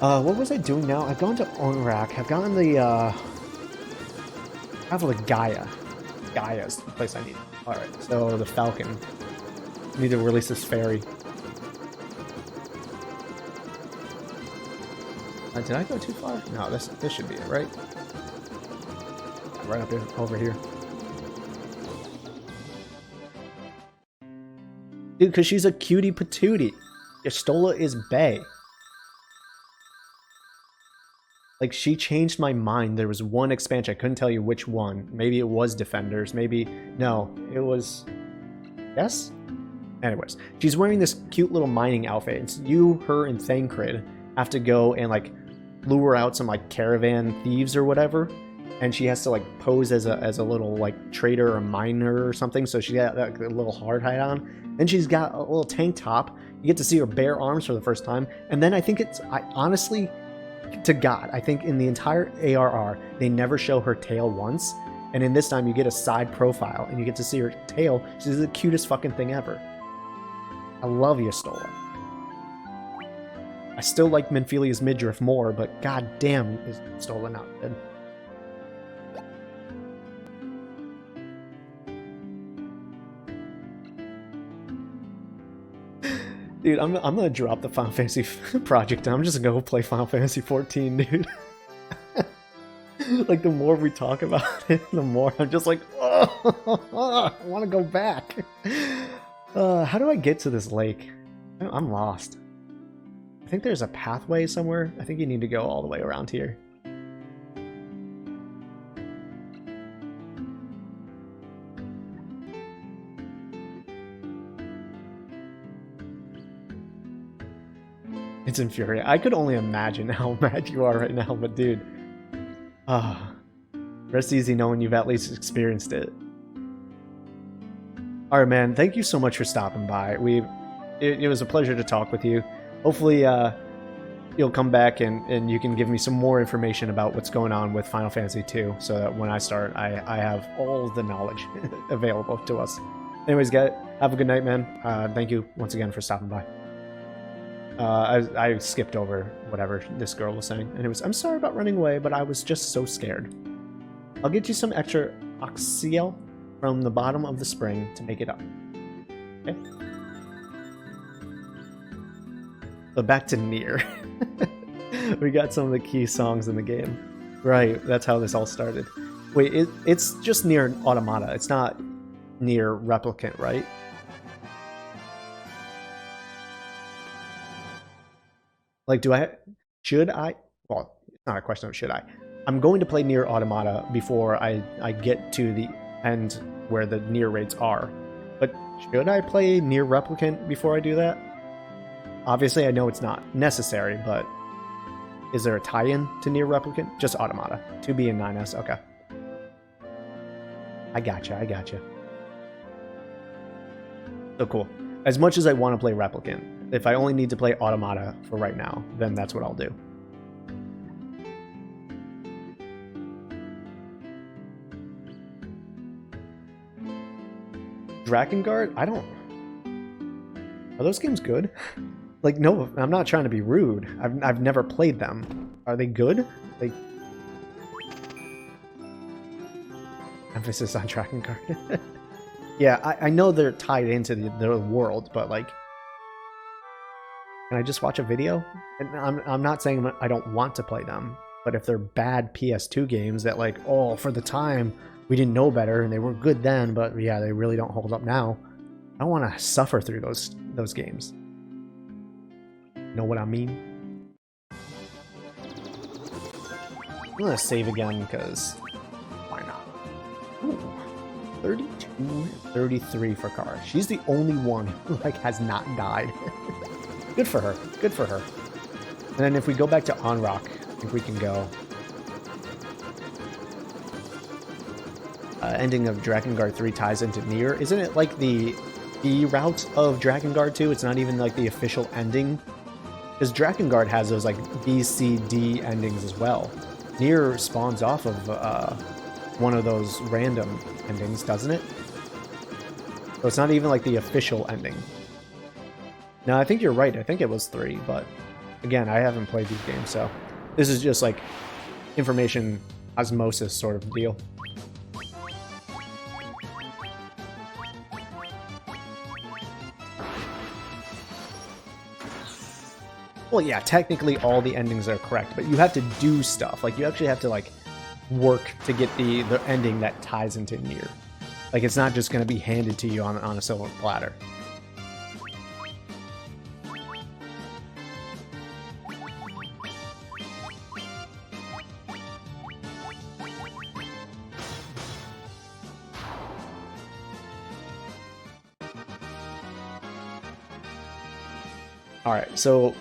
What was I doing now? I've gone to Onrak. I've gotten the travel to Gaia. Gaia's the place I need. Alright, so the Falcon. I need to release this fairy. Did I go too far? No, this should be it, right? Right up here, over here. Dude, because she's a cutie patootie. Yastola is bae. Like, she changed my mind. There was one expansion. I couldn't tell you which one. Maybe it was Defenders. Maybe... No, it was... Yes? Anyways, she's wearing this cute little mining outfit. It's you, her, and Thancred have to go and, like, lure out some like caravan thieves or whatever, and she has to like pose as a little like trader or miner or something. So she got like, a little hard hat on. Then she's got a little tank top. You get to see her bare arms for the first time, and then I think I honestly, to God, I think in the entire ARR they never show her tail once, and in this time you get a side profile and you get to see her tail. She's the cutest fucking thing ever. I love you, Stola. I still like Minfilia's midriff more, but god damn is Stola not good. Dude, I'm gonna drop the Final Fantasy project. I'm just gonna go play Final Fantasy 14, dude. Like, the more we talk about it, the more I'm just like, oh, I want to go back. How do I get to this lake? I'm lost. I think there's a pathway somewhere. I think you need to go all the way around here. It's infuriating. I could only imagine how mad you are right now, but dude. Rest easy knowing you've at least experienced it. Alright, man. Thank you so much for stopping by. It was a pleasure to talk with you. Hopefully, you'll come back and you can give me some more information about what's going on with Final Fantasy II, so that when I start, I have all the knowledge available to us. Anyways, guys, have a good night, man. Thank you once again for stopping by. I skipped over whatever this girl was saying, and it was, I'm sorry about running away, but I was just so scared. I'll get you some extra oxyl from the bottom of the spring to make it up. Okay? So back to Nier. We got some of the key songs in the game. Right, that's how this all started. Wait, it's just Nier Automata. It's not Nier Replicant, right? Like, should I? Well, it's not a question of should I. I'm going to play Nier Automata before I get to the end where the Nier raids are. But should I play Nier Replicant before I do that? Obviously, I know it's not necessary, but is there a tie-in to Nier Replicant? Just Automata. 2B and 9S, okay. I gotcha. So cool. As much as I want to play Replicant, if I only need to play Automata for right now, then that's what I'll do. Drakengard? I don't... Are those games good? Like, no, I'm not trying to be rude. I've never played them. Are they good? Like... Emphasis on Drakengard. Yeah, I know they're tied into the world, but like... Can I just watch a video? And I'm not saying I don't want to play them, but if they're bad PS2 games that like, oh, for the time, we didn't know better and they were good then, but yeah, they really don't hold up now. I don't want to suffer through those games. Know what I mean? I'm gonna save again because why not? Ooh, 32, 33 for Kara. She's the only one who like has not died. Good for her. Good for her. And then if we go back to Onrock, I think we can go. Ending of Drakengard 3 ties into Nier. Isn't it like the B route of Drakengard 2? It's not even like the official ending. Because Drakengard has those like B, C, D endings as well. Nier spawns off of one of those random endings, doesn't it? So it's not even like the official ending. No, I think you're right. I think it was 3, but again, I haven't played these games, so this is just like information osmosis sort of deal. Well, yeah, technically all the endings are correct, but you have to do stuff. Like, you actually have to, like, work to get the ending that ties into Nier. Like, it's not just going to be handed to you on a silver platter. Alright, so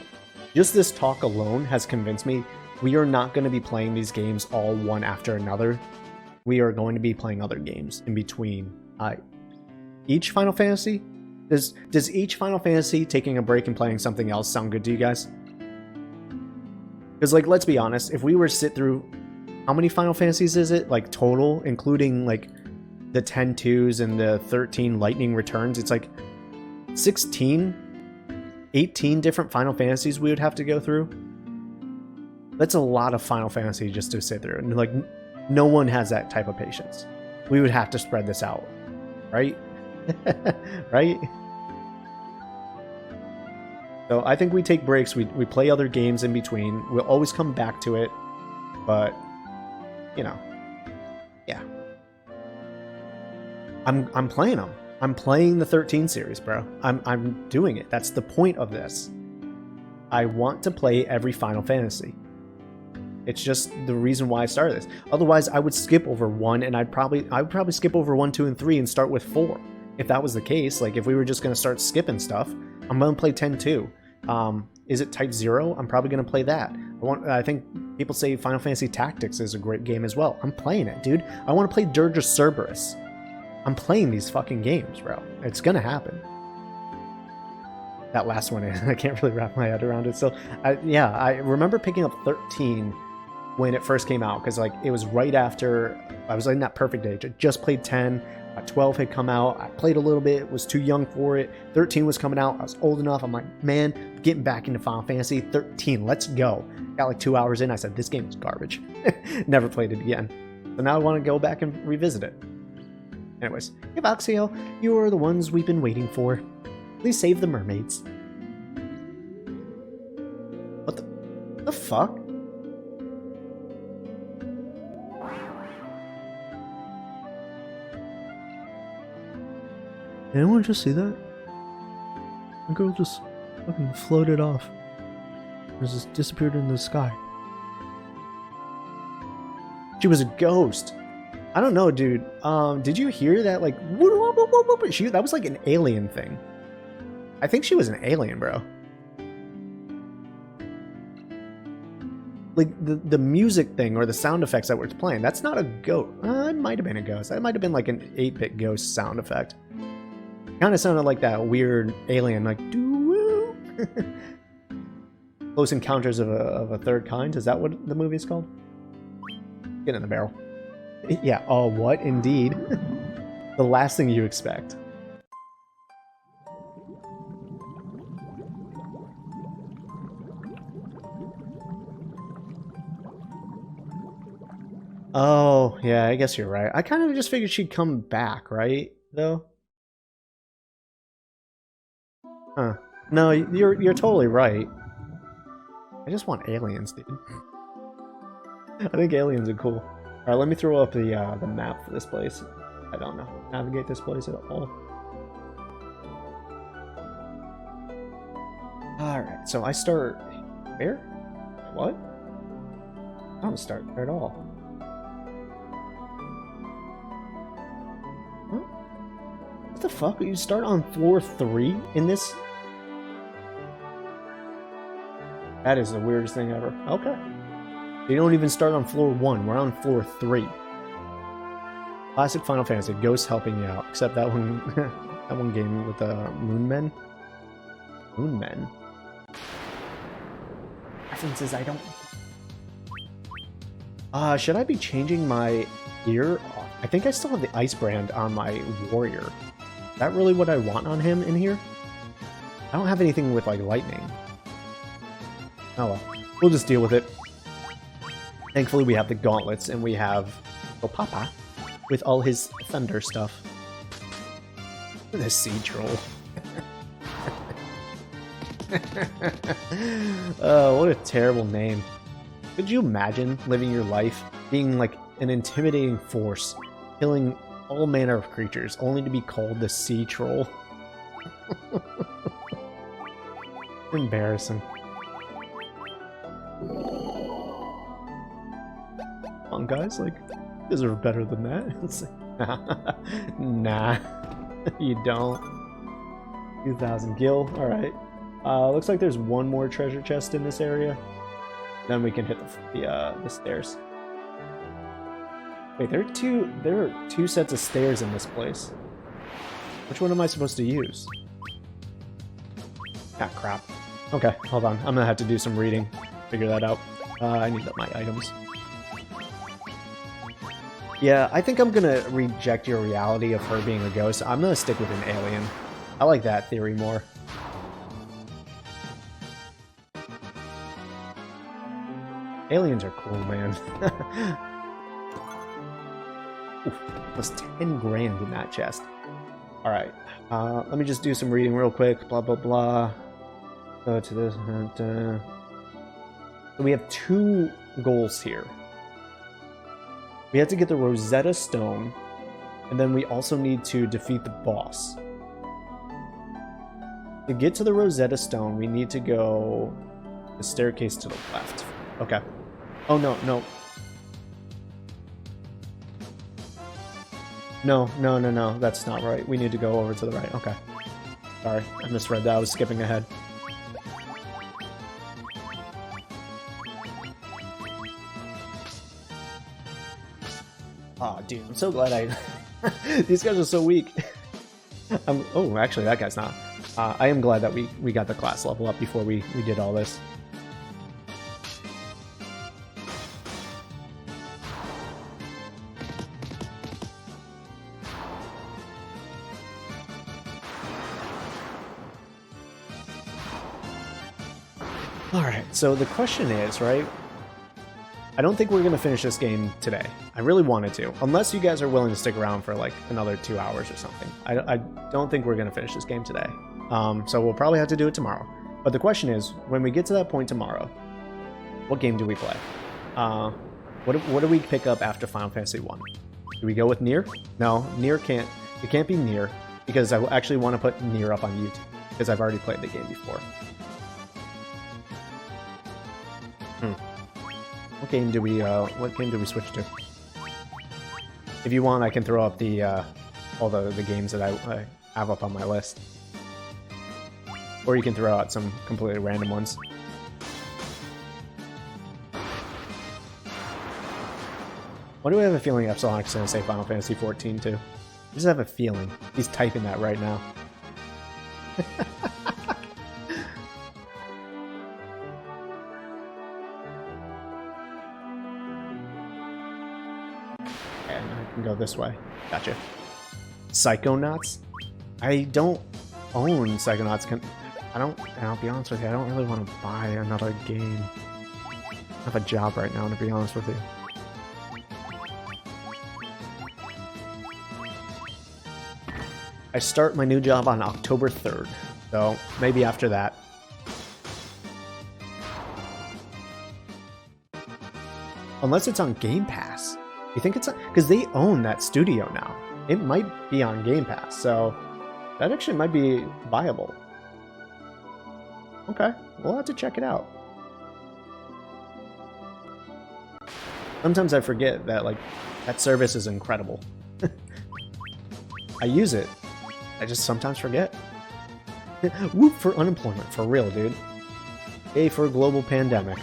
just this talk alone has convinced me we are not going to be playing these games all one after another. We are going to be playing other games in between. Each Final Fantasy? Does each Final Fantasy taking a break and playing something else sound good to you guys? Because, like, let's be honest, if we were to sit through, how many Final Fantasies is it, like, total, including, like, the 10 twos and the 13 Lightning Returns, it's like 16, 18 different Final Fantasies we would have to go through. That's a lot of Final Fantasy just to sit through, and, like, no one has that type of patience. We would have to spread this out, right? Right? So I think we take breaks, we play other games in between, we'll always come back to it, but, you know, yeah. I'm playing them. I'm playing the 13 series, bro. I'm doing it. That's the point of this. I want to play every Final Fantasy. It's just the reason why I started this. Otherwise, I would skip over 1, and I would probably skip over 1, 2, and 3 and start with 4. If that was the case, like if we were just going to start skipping stuff, I'm going to play 10 too. Is it Type 0? I'm probably going to play that. I think people say Final Fantasy Tactics is a great game as well. I'm playing it, dude. I want to play Dirge of Cerberus. I'm playing these fucking games, bro. It's going to happen. That last one, I can't really wrap my head around it. So, I remember picking up 13 when it first came out, because like it was right after I was in that perfect age. I just played 10. 12 had come out. I played a little bit, was too young for it. 13 was coming out. I was old enough. I'm like, man, getting back into Final Fantasy 13. Let's go. Got like 2 hours in. I said, this game is garbage. Never played it again. So now I want to go back and revisit it. Anyways, Evoxio, you are the ones we've been waiting for. Please save the mermaids. What the fuck? Did anyone just see that? The girl just fucking floated off. It just disappeared in the sky. She was a ghost. I don't know, dude. Did you hear that? Like, that was like an alien thing. I think she was an alien, bro. Like, the music thing or the sound effects that were playing, that's not a ghost. It might have been a ghost. That might have been like an 8-bit ghost sound effect. Kind of sounded like that weird alien, like, doo-woo. Close Encounters of a Third Kind. Is that what the movie is called? Get in the barrel. Yeah, oh, what? Indeed. The last thing you expect. Oh, yeah, I guess you're right. I kind of just figured she'd come back, right? Though? Huh. No, you're totally right. I just want aliens, dude. I think aliens are cool. Alright, let me throw up the map for this place. I don't know. Navigate this place at all. Alright, so I start... Where? What? I don't start there at all. Huh? What the fuck? You start on floor 3 in this? That is the weirdest thing ever. Okay. You don't even start on floor 1. We're on floor 3. Classic Final Fantasy. Ghosts helping you out. Except that one, that one game with the Moonmen. Moonmen. References I don't. Should I be changing my gear? I think I still have the Ice Brand on my warrior. Is that really what I want on him in here? I don't have anything with like lightning. Oh well. We'll just deal with it. Thankfully we have the gauntlets and we have Papa with all his thunder stuff. The sea troll. Oh, what a terrible name. Could you imagine living your life being like an intimidating force, killing all manner of creatures, only to be called the sea troll? Embarrassing. Come on, guys, like, you deserve better than that. It's like, nah, you don't. 2,000 gil, alright. Looks like there's one more treasure chest in this area. Then we can hit the stairs. Wait, there are two sets of stairs in this place. Which one am I supposed to use? Ah, crap. Okay, hold on. I'm gonna have to do some reading. Figure that out. I need my items. Yeah, I think I'm gonna reject your reality of her being a ghost. I'm gonna stick with an alien. I like that theory more. Aliens are cool, man. Oof, plus 10 grand in that chest. Alright, let me just do some reading real quick. Blah, blah, blah. Go to this. So we have 2 goals here. We have to get the Rosetta Stone, and then we also need to defeat the boss. To get to the Rosetta Stone, we need to go the staircase to the left. Okay. Oh, no, no. No. That's not right. We need to go over to the right. Okay. Sorry, I misread that. I was skipping ahead. Aw, oh, dude, I'm so glad I... These guys are so weak. Oh, actually, that guy's not. I am glad that we got the class level up before we did all this. Alright, so the question is, right? I don't think we're going to finish this game today. I really wanted to. Unless you guys are willing to stick around for like another 2 hours or something. I don't think we're going to finish this game today. So we'll probably have to do it tomorrow. But the question is, when we get to that point tomorrow, what game do we play? What do we pick up after Final Fantasy 1? Do we go with Nier? No, Nier can't. It can't be Nier, because I actually want to put Nier up on YouTube, because I've already played the game before. What game do we switch to? If you want, I can throw up the all the games that I have up on my list. Or you can throw out some completely random ones. Why do I have a feeling Epsilonic's gonna say Final Fantasy 14 too? I just have a feeling. He's typing that right now. Go this way. Gotcha. Psychonauts? I don't own Psychonauts. I'll be honest with you, I don't really want to buy another game. I have a job right now, to be honest with you. I start my new job on October 3rd, so maybe after that. Unless it's on Game Pass. You think it's on? Because they own that studio now. It might be on Game Pass, so that actually might be viable. Okay, we'll have to check it out. Sometimes I forget that, like, that service is incredible. I use it. I just sometimes forget. Whoop for unemployment, for real, dude. A for a global pandemic.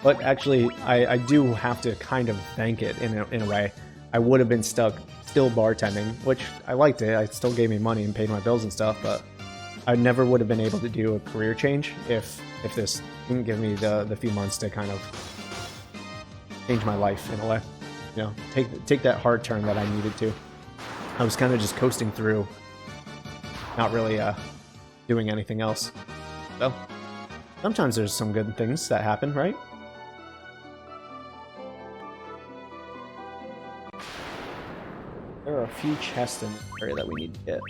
But actually, I do have to kind of thank it in a way. I would have been stuck still bartending, which I liked it. It still gave me money and paid my bills and stuff, but I never would have been able to do a career change if this didn't give me the few months to kind of change my life in a way. You know, take that hard turn that I needed to. I was kind of just coasting through, not really doing anything else. So, sometimes there's some good things that happen, right? There are a few chests in the area that we need to get.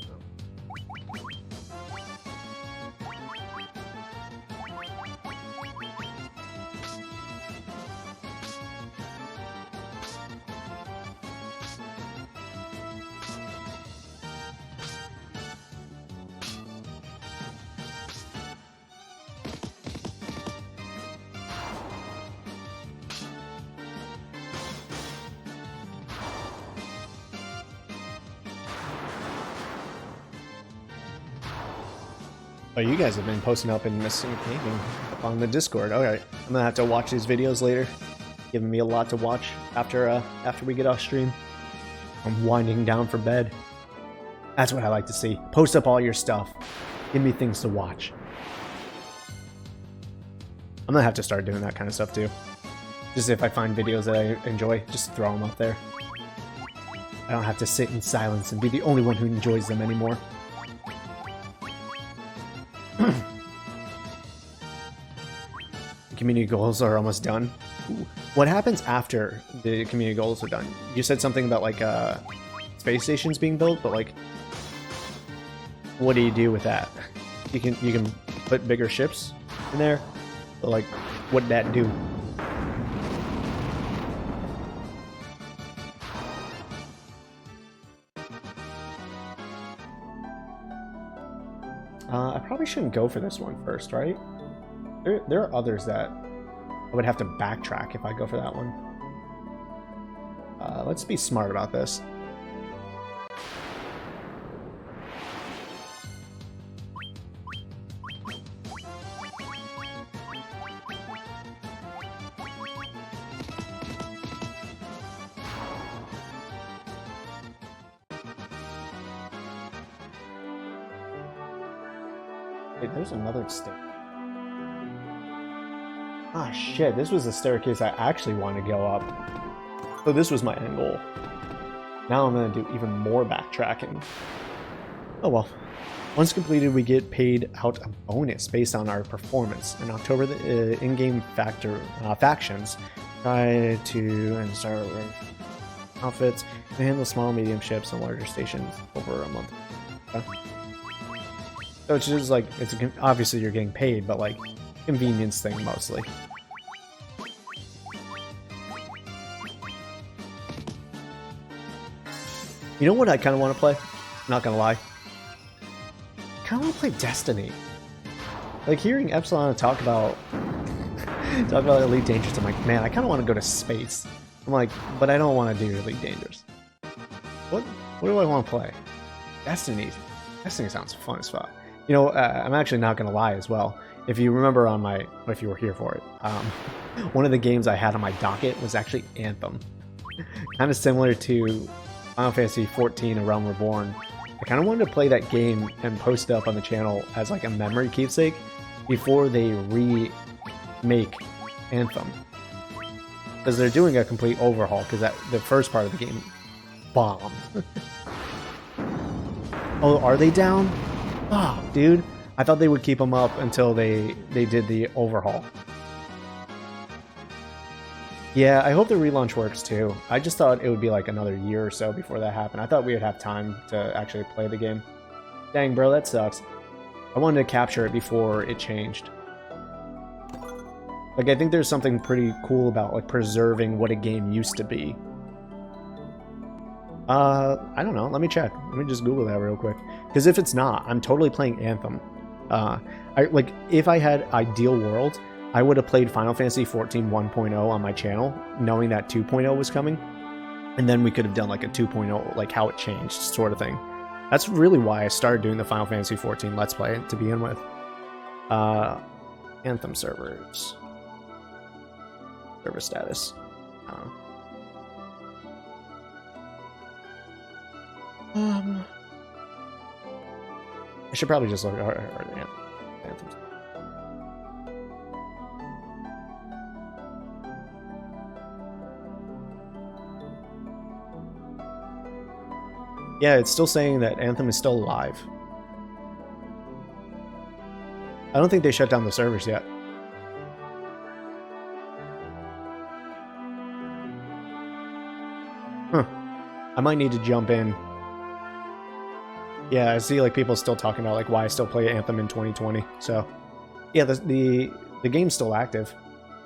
Oh, you guys have been posting up and missing gaming on the Discord. Alright, I'm gonna have to watch these videos later. Giving me a lot to watch after we get off stream. I'm winding down for bed. That's what I like to see. Post up all your stuff. Give me things to watch. I'm gonna have to start doing that kind of stuff too. Just if I find videos that I enjoy, just throw them up there. I don't have to sit in silence and be the only one who enjoys them anymore. Community goals are almost done. Ooh. What happens after the community goals are done? You said something about like space stations being built, but like, what do you do with that? You can put bigger ships in there, but like, what'd that do? I probably shouldn't go for this one first, right? There are others that I would have to backtrack if I go for that one. Let's be smart about this. Wait, there's another stick. Ah, shit, this was the staircase I actually wanted to go up. So this was my end goal. Now I'm going to do even more backtracking. Oh well. Once completed, we get paid out a bonus based on our performance. In October, the in-game factions try to and start with outfits and handle small, medium ships and larger stations over a month. Okay. So it's just like, obviously you're getting paid, but like, convenience thing mostly. You know what I kind of want to play? Not gonna lie. I kind of want to play Destiny. Like hearing Epsilon talk about Elite Dangerous, I'm like, man, I kind of want to go to space. I'm like, but I don't want to do Elite Dangerous. What do I want to play? Destiny sounds fun as fuck. You know, I'm actually not gonna lie as well. If you remember on my, if you were here for it, one of the games I had on my docket was actually Anthem. Kind of similar to Final Fantasy XIV: A Realm Reborn. I kind of wanted to play that game and post it up on the channel as like a memory keepsake before they remake Anthem. Because they're doing a complete overhaul, because the first part of the game bombed. Oh, are they down? Oh, dude. I thought they would keep them up until they did the overhaul. Yeah, I hope the relaunch works too. I just thought it would be like another year or so before that happened. I thought we would have time to actually play the game. Dang, bro, that sucks. I wanted to capture it before it changed. Like, I think there's something pretty cool about like preserving what a game used to be. I don't know. Let me check. Let me just Google that real quick. Because if it's not, I'm totally playing Anthem. Like, if I had Ideal World, I would have played Final Fantasy XIV 1.0 on my channel, knowing that 2.0 was coming. And then we could have done like a 2.0, like how it changed sort of thing. That's really why I started doing the Final Fantasy XIV Let's Play to begin with. Anthem servers. Server status. I should probably just look at our Anthems. Yeah, it's still saying that Anthem is still alive. I don't think they shut down the servers yet. Huh. I might need to jump in. Yeah, I see like people still talking about like why I still play Anthem in 2020. So, yeah, the game's still active.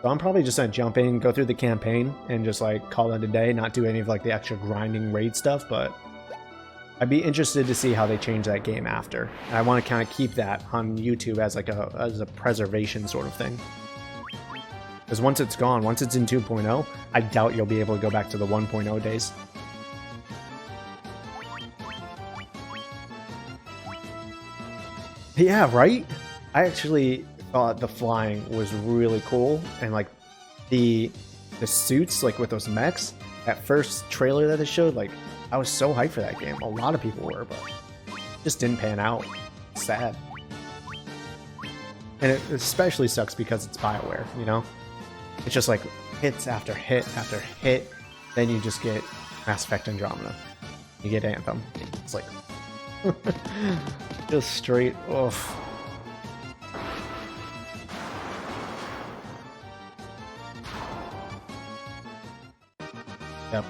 So I'm probably just gonna jump in, go through the campaign, and just like call it a day. Not do any of like the extra grinding raid stuff, but I'd be interested to see how they change that game after. And I want to kind of keep that on YouTube as like a preservation sort of thing. Because once it's gone, once it's in 2.0, I doubt you'll be able to go back to the 1.0 days. Yeah, right? I actually thought the flying was really cool, and like the suits, like with those mechs. That first trailer that they showed, like I was so hyped for that game. A lot of people were, but it just didn't pan out. Sad. And it especially sucks because it's BioWare, you know? It's just like hits after hit after hit. Then you just get Mass Effect Andromeda. You get Anthem. It's like just straight oof. Yep.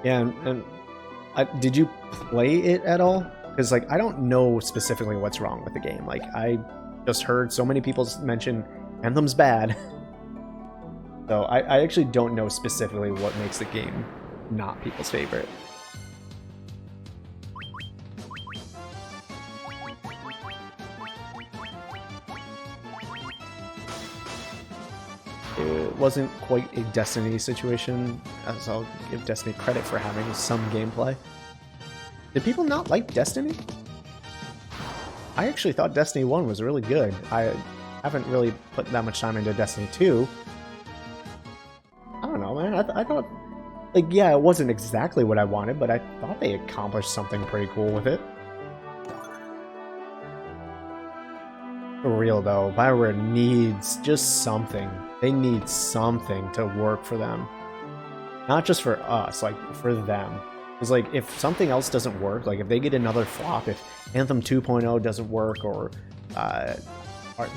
Yeah, and did you play it at all? Because like I don't know specifically what's wrong with the game. Like I just heard so many people mention Anthem's bad. So I actually don't know specifically what makes the game not people's favorite. It wasn't quite a Destiny situation, as I'll give Destiny credit for having some gameplay. Did people not like Destiny? I actually thought Destiny 1 was really good. I haven't really put that much time into Destiny 2. I don't know, man. I thought, like, yeah, it wasn't exactly what I wanted, but I thought they accomplished something pretty cool with it. For real, though, BioWare needs just something. They need something to work for them. Not just for us, like, for them. Because, like, if something else doesn't work, like, if they get another flop, if Anthem 2.0 doesn't work, or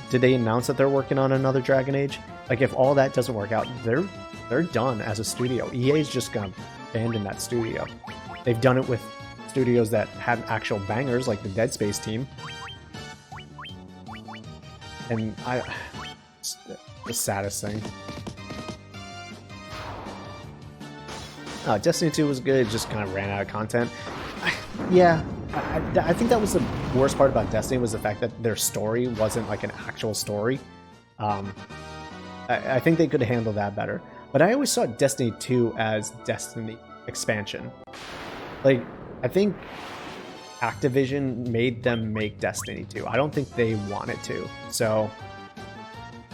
did they announce that they're working on another Dragon Age? Like, if all that doesn't work out, they're done as a studio. EA's just gonna abandon that studio. They've done it with studios that had actual bangers, like the Dead Space team. And it's the saddest thing. Destiny 2 was good, it just kind of ran out of content. I think that was the worst part about Destiny, was the fact that their story wasn't like an actual story. I think they could have handled that better. But I always saw Destiny 2 as Destiny expansion. Like, I think Activision made them make Destiny 2. I don't think they wanted to. So,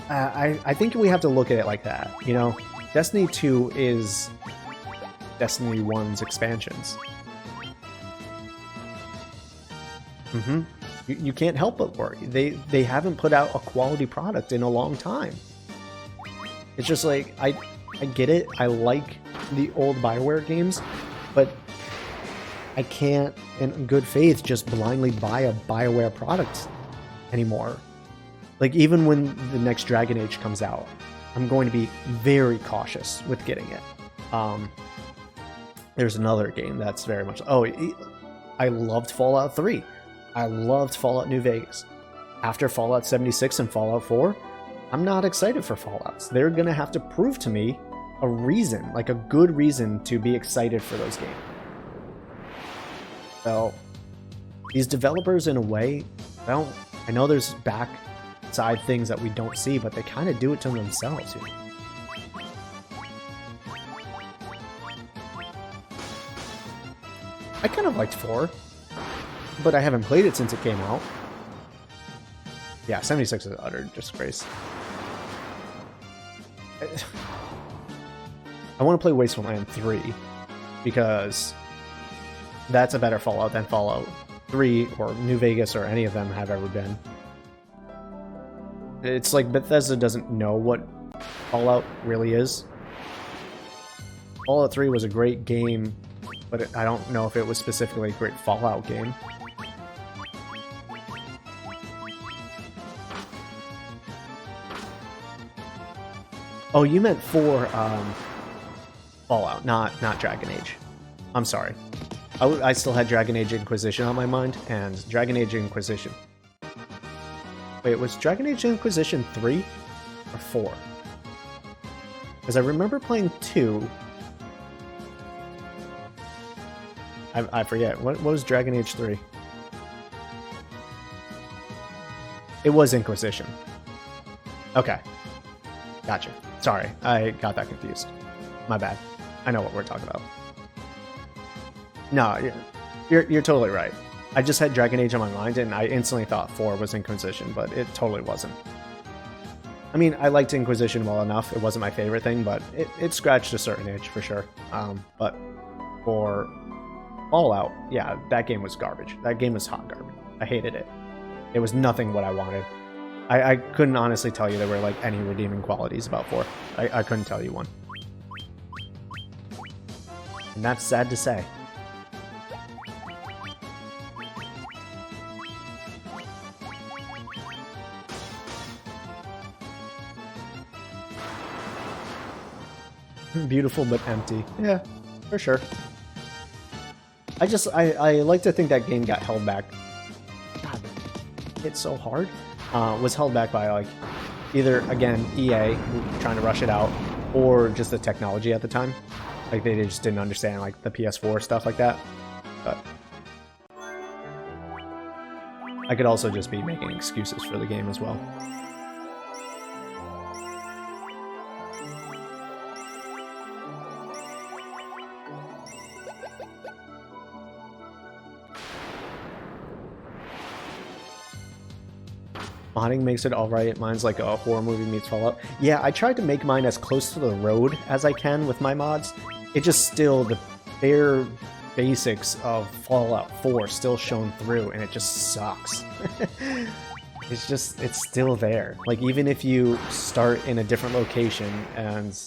I think we have to look at it like that. You know, Destiny 2 is Destiny 1's expansions. You can't help but worry. They haven't put out a quality product in a long time. It's just like, I get it. I like the old BioWare games, but I can't, in good faith, just blindly buy a BioWare product anymore. Like, even when the next Dragon Age comes out, I'm going to be very cautious with getting it. There's another game that's very much... I loved Fallout 3. I loved Fallout New Vegas. After Fallout 76 and Fallout 4, I'm not excited for Fallouts. They're going to have to prove to me a reason, like a good reason to be excited for those games. So, these developers, in a way, I know there's backside things that we don't see, but they kind of do it to themselves. You know? I kind of liked 4, but I haven't played it since it came out. Yeah, 76 is utter disgrace. I want to play Wasteland 3 because that's a better Fallout than Fallout 3 or New Vegas or any of them have ever been. It's like Bethesda doesn't know what Fallout really is. Fallout 3 was a great game, but I don't know if it was specifically a great Fallout game. Oh, you meant for Fallout, not Dragon Age. I'm sorry. I still had Dragon Age Inquisition on my mind, and Dragon Age Inquisition. Wait, was Dragon Age Inquisition 3 or 4? Because I remember playing 2. I forget. What was Dragon Age 3? It was Inquisition. Okay. Gotcha. Sorry, I got that confused. My bad. I know what we're talking about. No, you're totally right. I just had Dragon Age on my mind, and I instantly thought 4 was Inquisition, but it totally wasn't. I mean, I liked Inquisition well enough. It wasn't my favorite thing, but it scratched a certain itch for sure. But for Fallout, yeah, that game was garbage. That game was hot garbage. I hated it. It was nothing what I wanted. I couldn't honestly tell you there were like any redeeming qualities about 4. I couldn't tell you one. And that's sad to say. Beautiful but empty. Yeah, for sure. I like to think that game got held back. God, it's so hard. Was held back by like either again EA trying to rush it out, or just the technology at the time. Like they just didn't understand like the PS4 stuff like that. But I could also just be making excuses for the game as well. Modding makes it alright. Mine's like a horror movie meets Fallout. Yeah, I tried to make mine as close to the road as I can with my mods. It just still, the bare basics of Fallout 4 still shown through, and it just sucks. It's still there. Like, even if you start in a different location, and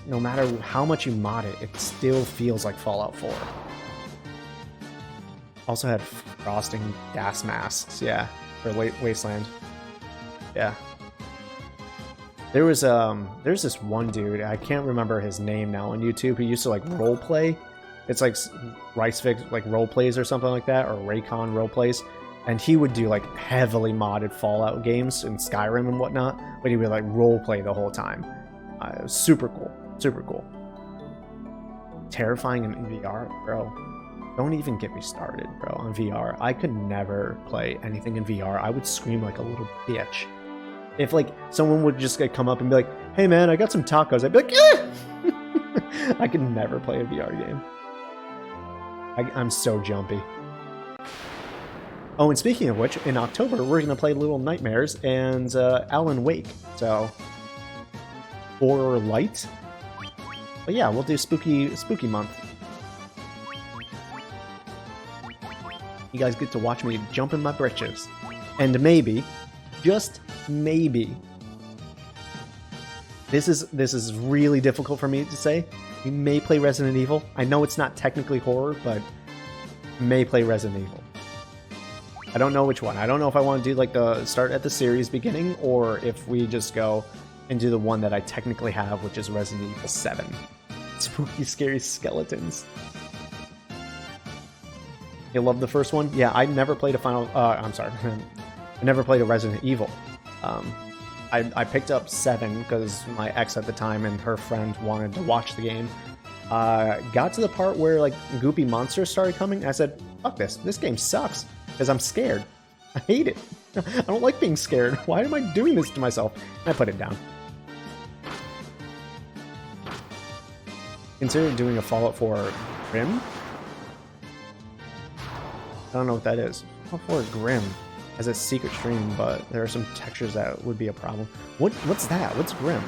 no matter how much you mod it, it still feels like Fallout 4. Also had frosting gas masks, yeah. For Wasteland. Yeah. There's this one dude, I can't remember his name now on YouTube, he used to like role play. It's like Ricefix like role plays or something like that, or Raycon role plays. And he would do like heavily modded Fallout games and Skyrim and whatnot, but he would like role play the whole time. It was super cool. Super cool. Terrifying in VR, bro. Don't even get me started, bro, on VR. I could never play anything in VR. I would scream like a little bitch. If, like, someone would just like, come up and be like, hey, man, I got some tacos. I'd be like, eh! I could never play a VR game. I'm so jumpy. Oh, and speaking of which, in October, we're going to play Little Nightmares and Alan Wake. So, horror light. But yeah, we'll do spooky month. You guys get to watch me jump in my britches. And maybe, just maybe, this is really difficult for me to say. We may play Resident Evil. I know it's not technically horror, but may play Resident Evil. I don't know which one. I don't know if I want to do like the start at the series beginning, or if we just go and do the one that I technically have, which is Resident Evil 7. Spooky, scary skeletons. You love the first one? Yeah, I never played a I'm sorry. I never played a Resident Evil. I picked up 7 because my ex at the time and her friend wanted to watch the game. Got to the part where like goopy monsters started coming. I said, fuck this. This game sucks because I'm scared. I hate it. I don't like being scared. Why am I doing this to myself? And I put it down. Consider doing a Fallout 4 Grim? I don't know what that is. Fallout 4 Grim has a secret stream, but there are some textures that would be a problem. What's that? What's Grim?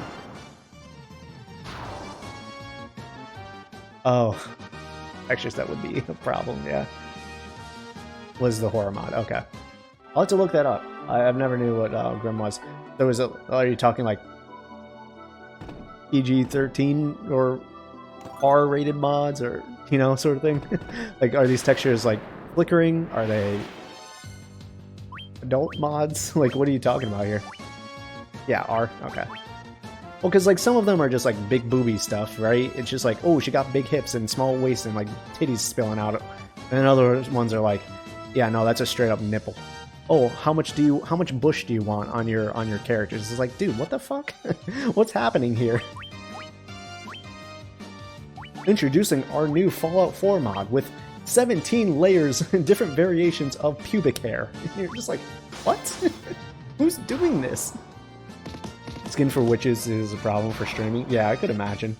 Oh, textures that would be a problem, yeah. Was the horror mod, okay. I'll have to look that up. I've never knew what Grim was. There was are you talking like PG-13 or R-rated mods, or, you know, sort of thing? Like, are these textures like flickering? Are they adult mods? Like, what are you talking about here? Yeah, R? Okay. Well, because, like, some of them are just, like, big booby stuff, right? It's just like, oh, she got big hips and small waist and, like, titties spilling out. And then other ones are like, yeah, no, that's a straight-up nipple. Oh, how much bush do you want on your characters? It's like, dude, what the fuck? What's happening here? Introducing our new Fallout 4 mod with 17 layers and different variations of pubic hair. You're just like, what? Who's doing this? Skin for witches is a problem for streaming. Yeah, I could imagine.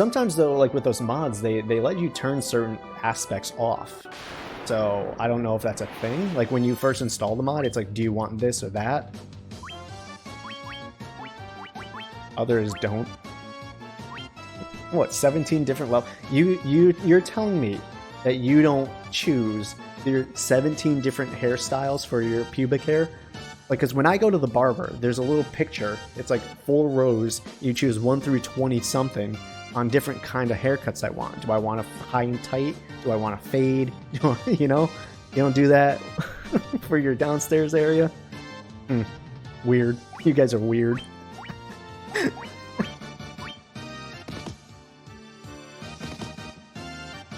Sometimes though, like with those mods, they let you turn certain aspects off. So I don't know if that's a thing. Like when you first install the mod, it's like, do you want this or that? Others don't. What, 17 different levels? You're telling me that you don't choose your 17 different hairstyles for your pubic hair? Like, because when I go to the barber, there's a little picture. It's like 4 rows. You choose 1 through 20 something on different kind of haircuts I want. Do I want a high and tight? Do I want a fade? You know, you don't do that for your downstairs area. Weird. You guys are weird.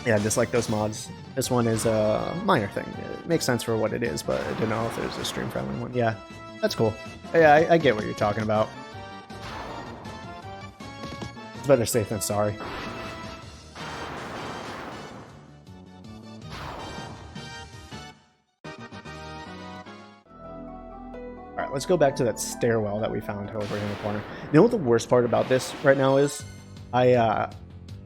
Yeah, just like those mods. This one is a minor thing. It makes sense for what it is, but I don't know if there's a stream-friendly one. Yeah, that's cool. Yeah, I get what you're talking about. It's better safe than sorry. Alright, let's go back to that stairwell that we found over in the corner. You know what the worst part about this right now is? I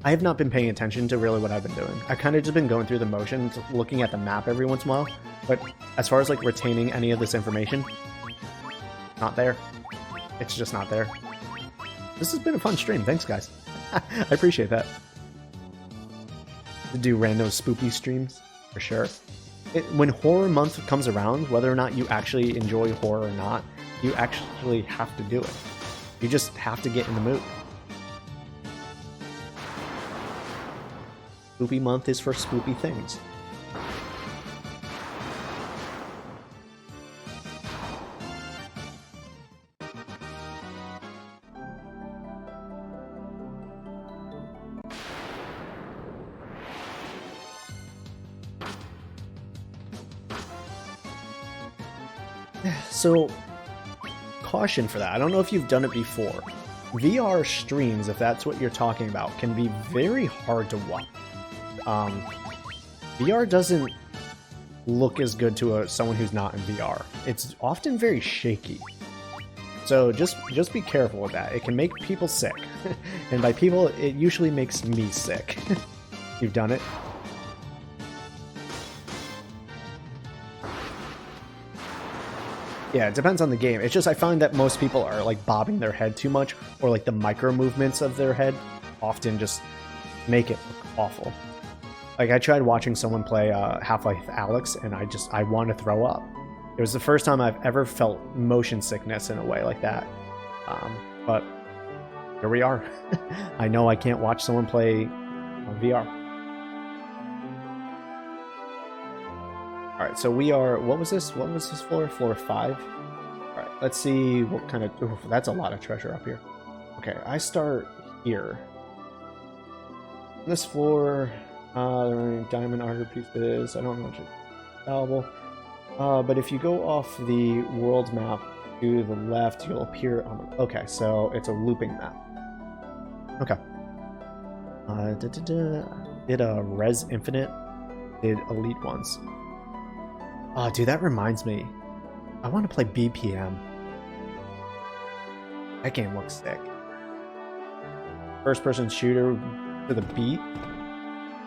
have not been paying attention to really what I've been doing. I've kind of just been going through the motions, looking at the map every once in a while. But as far as like retaining any of this information, not there. It's just not there. This has been a fun stream. Thanks, guys. I appreciate that. To do random spoopy streams, for sure. When horror month comes around, whether or not you actually enjoy horror or not, you actually have to do it. You just have to get in the mood. Spoopy month is for spoopy things. So, caution for that. I don't know if you've done it before. VR streams, if that's what you're talking about, can be very hard to watch. VR doesn't look as good to someone who's not in VR. It's often very shaky. So just be careful with that. It can make people sick. And by people, it usually makes me sick. You've done it? Yeah, it depends on the game. It's just I find that most people are like bobbing their head too much, or like the micro movements of their head often just make it look awful. Like I tried watching someone play Half-Life Alyx, and I want to throw up. It was the first time I've ever felt motion sickness in a way like that. But here we are. I know I can't watch someone play on VR. Alright, so we are... What was this? What was this floor? Floor 5? Alright, let's see what kind of... Ooh, that's a lot of treasure up here. Okay, I start here. This floor... diamond armor pieces. I don't know what it's valuable. But if you go off the world map to the left, you'll appear on the... Okay, so it's a looping map. Okay. Did a Res Infinite. Did Elite ones. Oh, dude, that reminds me. I want to play BPM. That game looks sick. First-person shooter to the beat.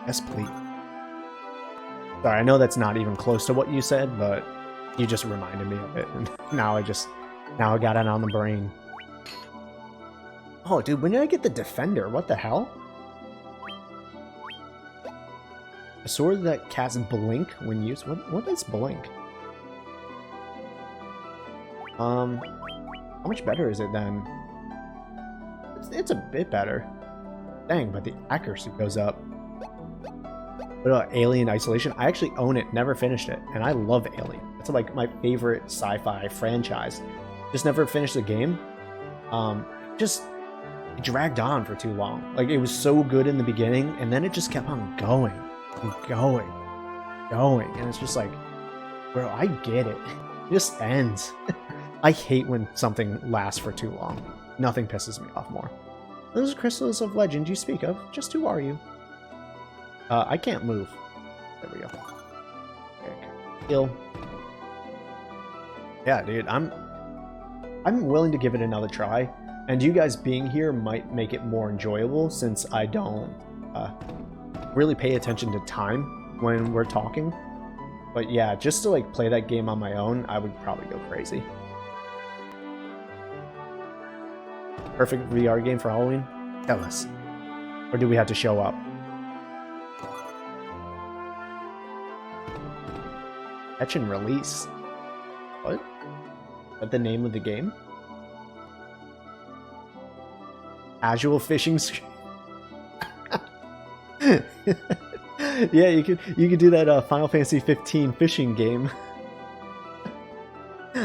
Yes, please. Sorry, I know that's not even close to what you said, but you just reminded me of it, and now I got it on the brain. Oh, dude, when did I get the Defender? What the hell? A sword that casts Blink when used. What is Blink? How much better is it then? It's a bit better. Dang, but the accuracy goes up. What about Alien Isolation? I actually own it, never finished it, and I love Alien. It's like my favorite sci-fi franchise. Just never finished the game. It dragged on for too long. Like, it was so good in the beginning, and then it just kept on going. And going, and it's just like, bro, I get it. It just ends. I hate when something lasts for too long. Nothing pisses me off more. Those crystals of legend you speak of, just who are you? I can't move. There we go. Okay. Kill. Yeah, dude, I'm willing to give it another try. And you guys being here might make it more enjoyable since I don't really pay attention to time when we're talking. But yeah, just to like play that game on my own, I would probably go crazy. Perfect VR game for Halloween? Tell us. Or do we have to show up? Catch and release. What? Is that the name of the game? Casual fishing stream. Yeah, you could do that Final Fantasy 15 fishing game.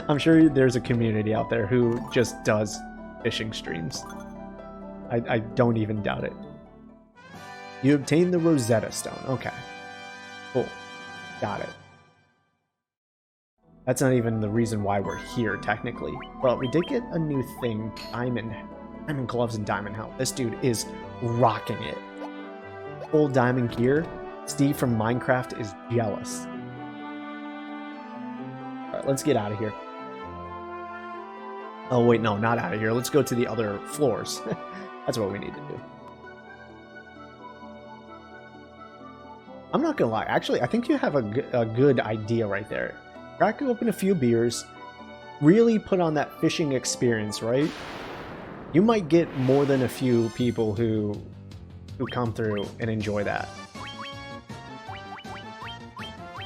I'm sure there's a community out there who just does fishing streams. I don't even doubt it. You obtained the Rosetta Stone. Okay. Cool. Got it. That's not even the reason why we're here, technically. But we did get a new thing. Diamond gloves and diamond helmet. This dude is rocking it. Full diamond gear. Steve from Minecraft is jealous. Alright, let's get out of here. Oh wait, no, not out of here. Let's go to the other floors. That's what we need to do. I'm not gonna lie. Actually, I think you have a good idea right there. Crack open a few beers. Really put on that fishing experience, right? You might get more than a few people who come through and enjoy that.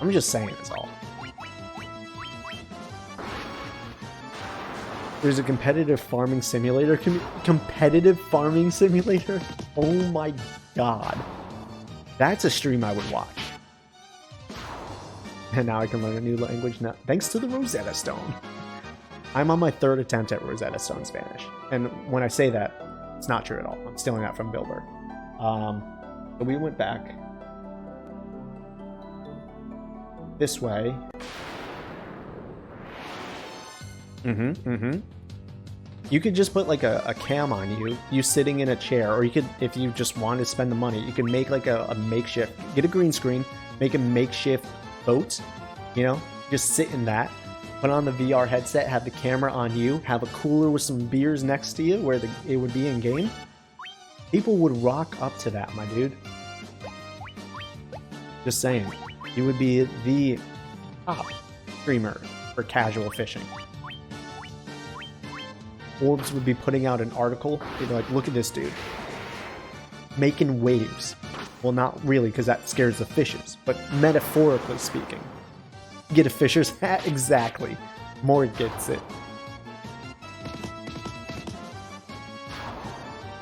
I'm just saying that's all. There's a competitive farming simulator. Competitive farming simulator? Oh my god. That's a stream I would watch. And now I can learn a new language now, thanks to the Rosetta Stone. I'm on my 3rd attempt at Rosetta Stone Spanish. And when I say that, it's not true at all. I'm stealing that from Bilber. So we went back this way. You could just put like a cam on you sitting in a chair, or you could, if you just wanted to spend the money, you could make like a makeshift, get a green screen, make a makeshift boat, you know, just sit in that, put on the VR headset, have the camera on you, have a cooler with some beers next to you where it would be in game. People would rock up to that, my dude. Just saying, you would be the top streamer for casual fishing. Forbes would be putting out an article. They'd be like, look at this dude. Making waves. Well, not really, because that scares the fishes, but metaphorically speaking. Get a fisher's hat? Exactly. More gets it.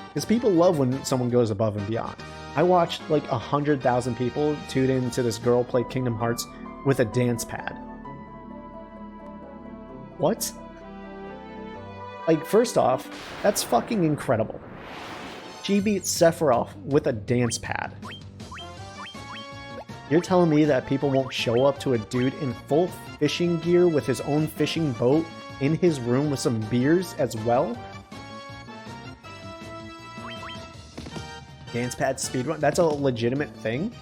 Because people love when someone goes above and beyond. I watched like 100,000 people tune into this girl play Kingdom Hearts with a dance pad. What? Like, first off, that's fucking incredible. She beat Sephiroth with a dance pad. You're telling me that people won't show up to a dude in full fishing gear with his own fishing boat in his room with some beers as well? Dance pad speedrun? That's a legitimate thing?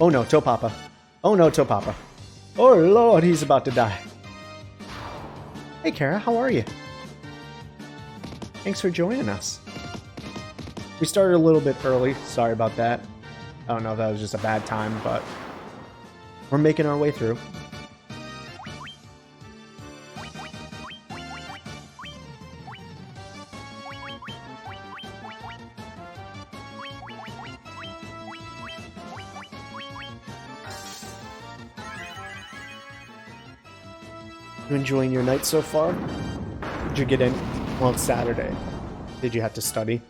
Oh no, Topapa. Oh no, Topapa. Oh lord, he's about to die. Hey Kara, how are you? Thanks for joining us. We started a little bit early. Sorry about that. I don't know if that was just a bad time, but we're making our way through. You enjoying your night so far? Did you get in? Well, it's Saturday. Did you have to study?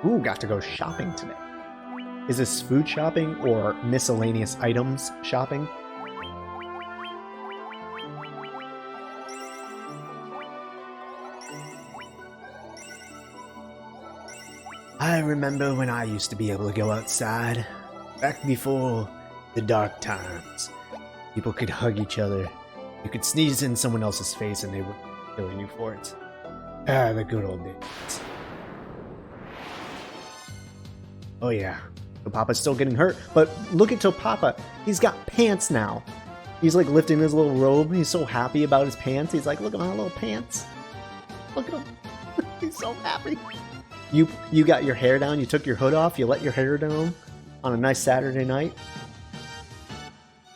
Ooh, got to go shopping today. Is this food shopping or miscellaneous items shopping? I remember when I used to be able to go outside, back before the dark times. People could hug each other. You could sneeze in someone else's face and they would kill you for it. Ah, the good old days. Oh yeah, Topapa's still getting hurt, but look at Topapa. He's got pants now. He's like lifting his little robe. He's so happy about his pants. He's like, look at my little pants. Look at him. He's so happy. You got your hair down. You took your hood off. You let your hair down on a nice Saturday night.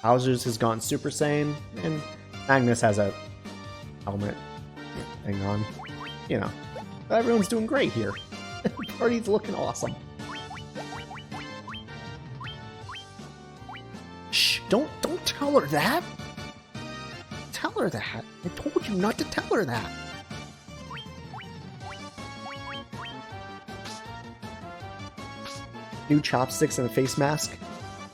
Bowser's has gone Super Saiyan, and Magnus has a helmet thing on. You know, everyone's doing great here. The party's looking awesome. Shh! Don't tell her that. Tell her that. I told you not to tell her that. New chopsticks and a face mask.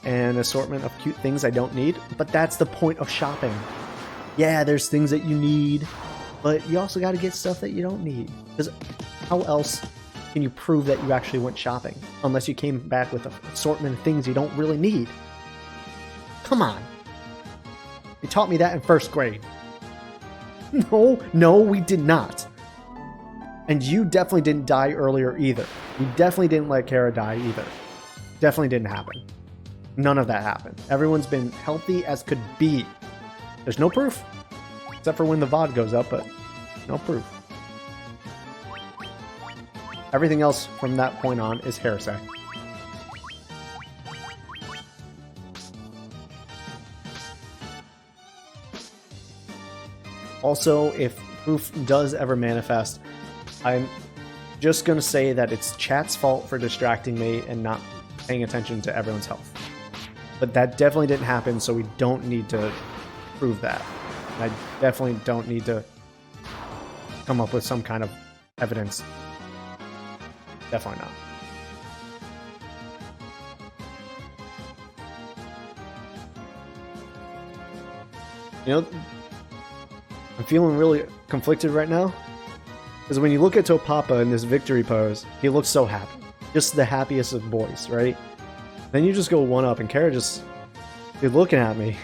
An assortment of cute things I don't need, but that's the point of shopping. Yeah, there's things that you need, but you also got to get stuff that you don't need. Because how else can you prove that you actually went shopping? Unless you came back with an assortment of things you don't really need. Come on. You taught me that in first grade. No, we did not. And you definitely didn't die earlier either. You definitely didn't let Kara die either. Definitely didn't happen. None of that happened. Everyone's been healthy as could be. There's no proof. Except for when the VOD goes up, but no proof. Everything else from that point on is hearsay. Also, if proof does ever manifest, I'm just going to say that it's chat's fault for distracting me and not paying attention to everyone's health. But that definitely didn't happen, so we don't need to prove that. I definitely don't need to come up with some kind of evidence. Definitely not. You know, I'm feeling really conflicted right now. Because when you look at Topapa in this victory pose, he looks so happy. Just the happiest of boys, right? Then you just go one up, and Kara just... You're looking at me.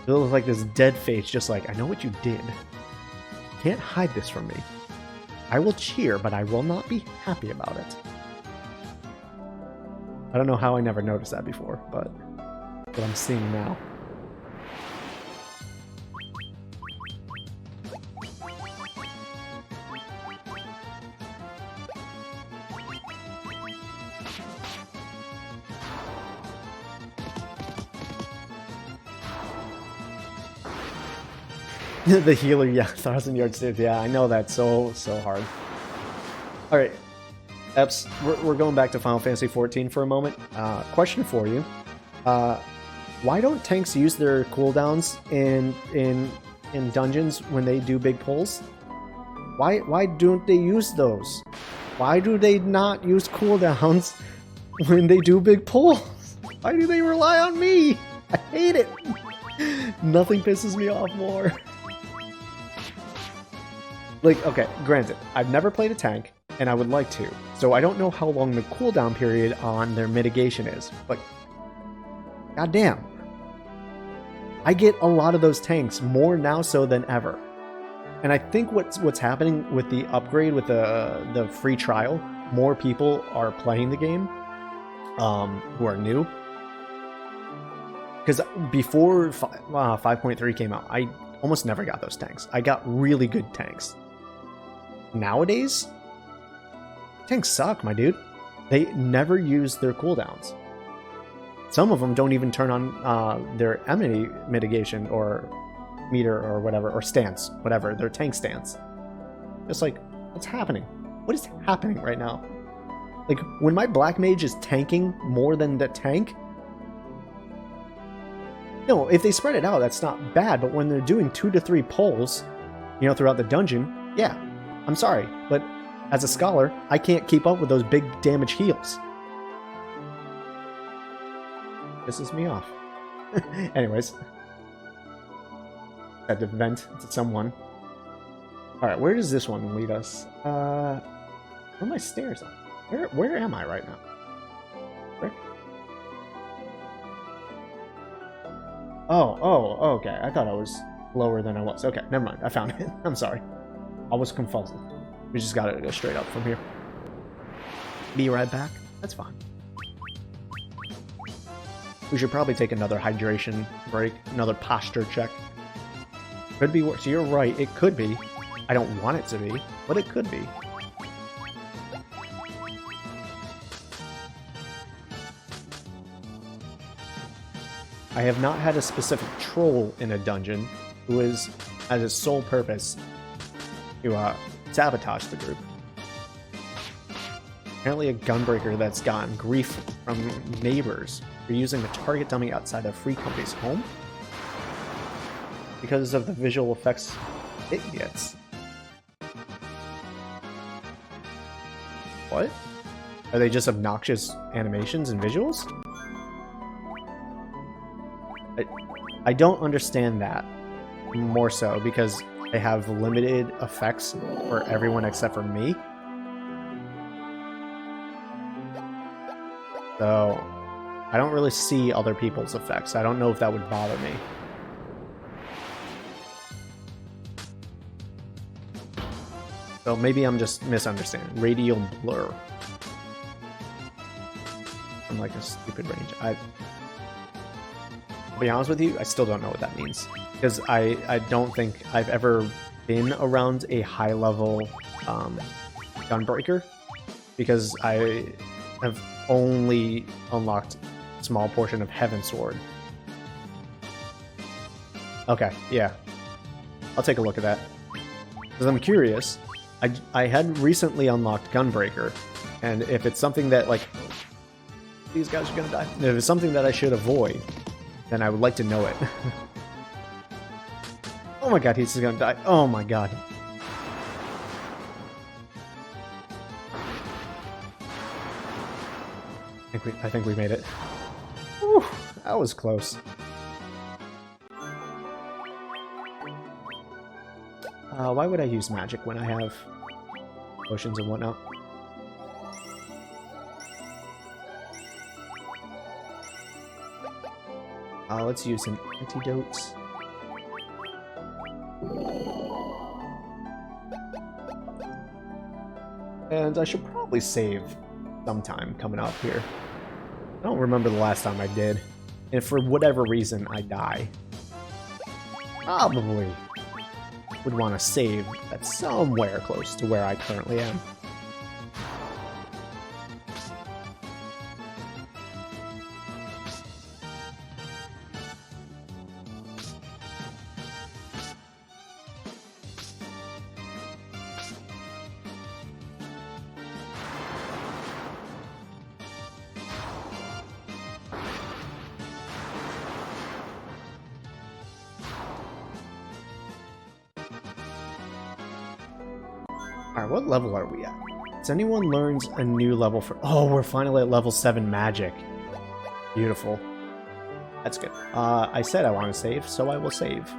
It looks like this dead face, just like, I know what you did. You can't hide this from me. I will cheer, but I will not be happy about it. I don't know how I never noticed that before, but what I'm seeing now. The healer, yeah, 1,000-yard stairs. Yeah, I know that's so hard. All right, Eps, we're going back to Final Fantasy XIV for a moment. Question for you: why don't tanks use their cooldowns in dungeons when they do big pulls? Why don't they use those? Why do they not use cooldowns when they do big pulls? Why do they rely on me? I hate it. Nothing pisses me off more. Like, okay, granted, I've never played a tank, and I would like to, so I don't know how long the cooldown period on their mitigation is, but goddamn, I get a lot of those tanks, more now so than ever. And I think what's happening with the upgrade, with the free trial, more people are playing the game who are new. Because before 5.3 came out, I almost never got those tanks. I got really good tanks. Nowadays, tanks suck, my dude. They never use their cooldowns. Some of them don't even turn on their enemy mitigation or meter or whatever, or stance, whatever, their tank stance. It's like, what's happening? What is happening right now? Like, when my black mage is tanking more than the tank, no, if they spread it out, that's not bad, but when they're doing 2 to 3 pulls, you know, throughout the dungeon, yeah, I'm sorry, but as a scholar, I can't keep up with those big damage heals. Pisses me off. Anyways. Had to vent to someone. Alright, where does this one lead us? Where are my stairs? Where am I right now? Frick. Oh, okay. I thought I was lower than I was. Okay, never mind. I found it. I'm sorry. I was confused. We just gotta go straight up from here. Be right back. That's fine. We should probably take another hydration break, another posture check. Could be worse. You're right, it could be. I don't want it to be, but it could be. I have not had a specific troll in a dungeon who has its sole purpose to sabotage the group. Apparently a gunbreaker that's gotten grief from neighbors for using the target dummy outside of Free Company's home because of the visual effects it gets. What? Are they just obnoxious animations and visuals? I don't understand that, more so because they have limited effects for everyone except for me. So, I don't really see other people's effects. I don't know if that would bother me. So maybe I'm just misunderstanding. Radial blur. I'm like a stupid range. I'll be honest with you, I still don't know what that means. Because I don't think I've ever been around a high-level gunbreaker. Because I have only unlocked a small portion of Heaven Sword. Okay, yeah. I'll take a look at that. Because I'm curious. I had recently unlocked Gunbreaker. And if it's something that, like... These guys are gonna die. If it's something that I should avoid, then I would like to know it. Oh my god, he's just gonna die. Oh my god. I think we made it. Whew, that was close. Why would I use magic when I have potions and whatnot? Let's use some antidotes. And I should probably save sometime coming up here. I don't remember the last time I did. And for whatever reason, I die. Probably would want to save at somewhere close to where I currently am. Alright, what level are we at? Does anyone learns a new level for... Oh, we're finally at level 7 magic. Beautiful. That's good. I said I want to save, so I will save.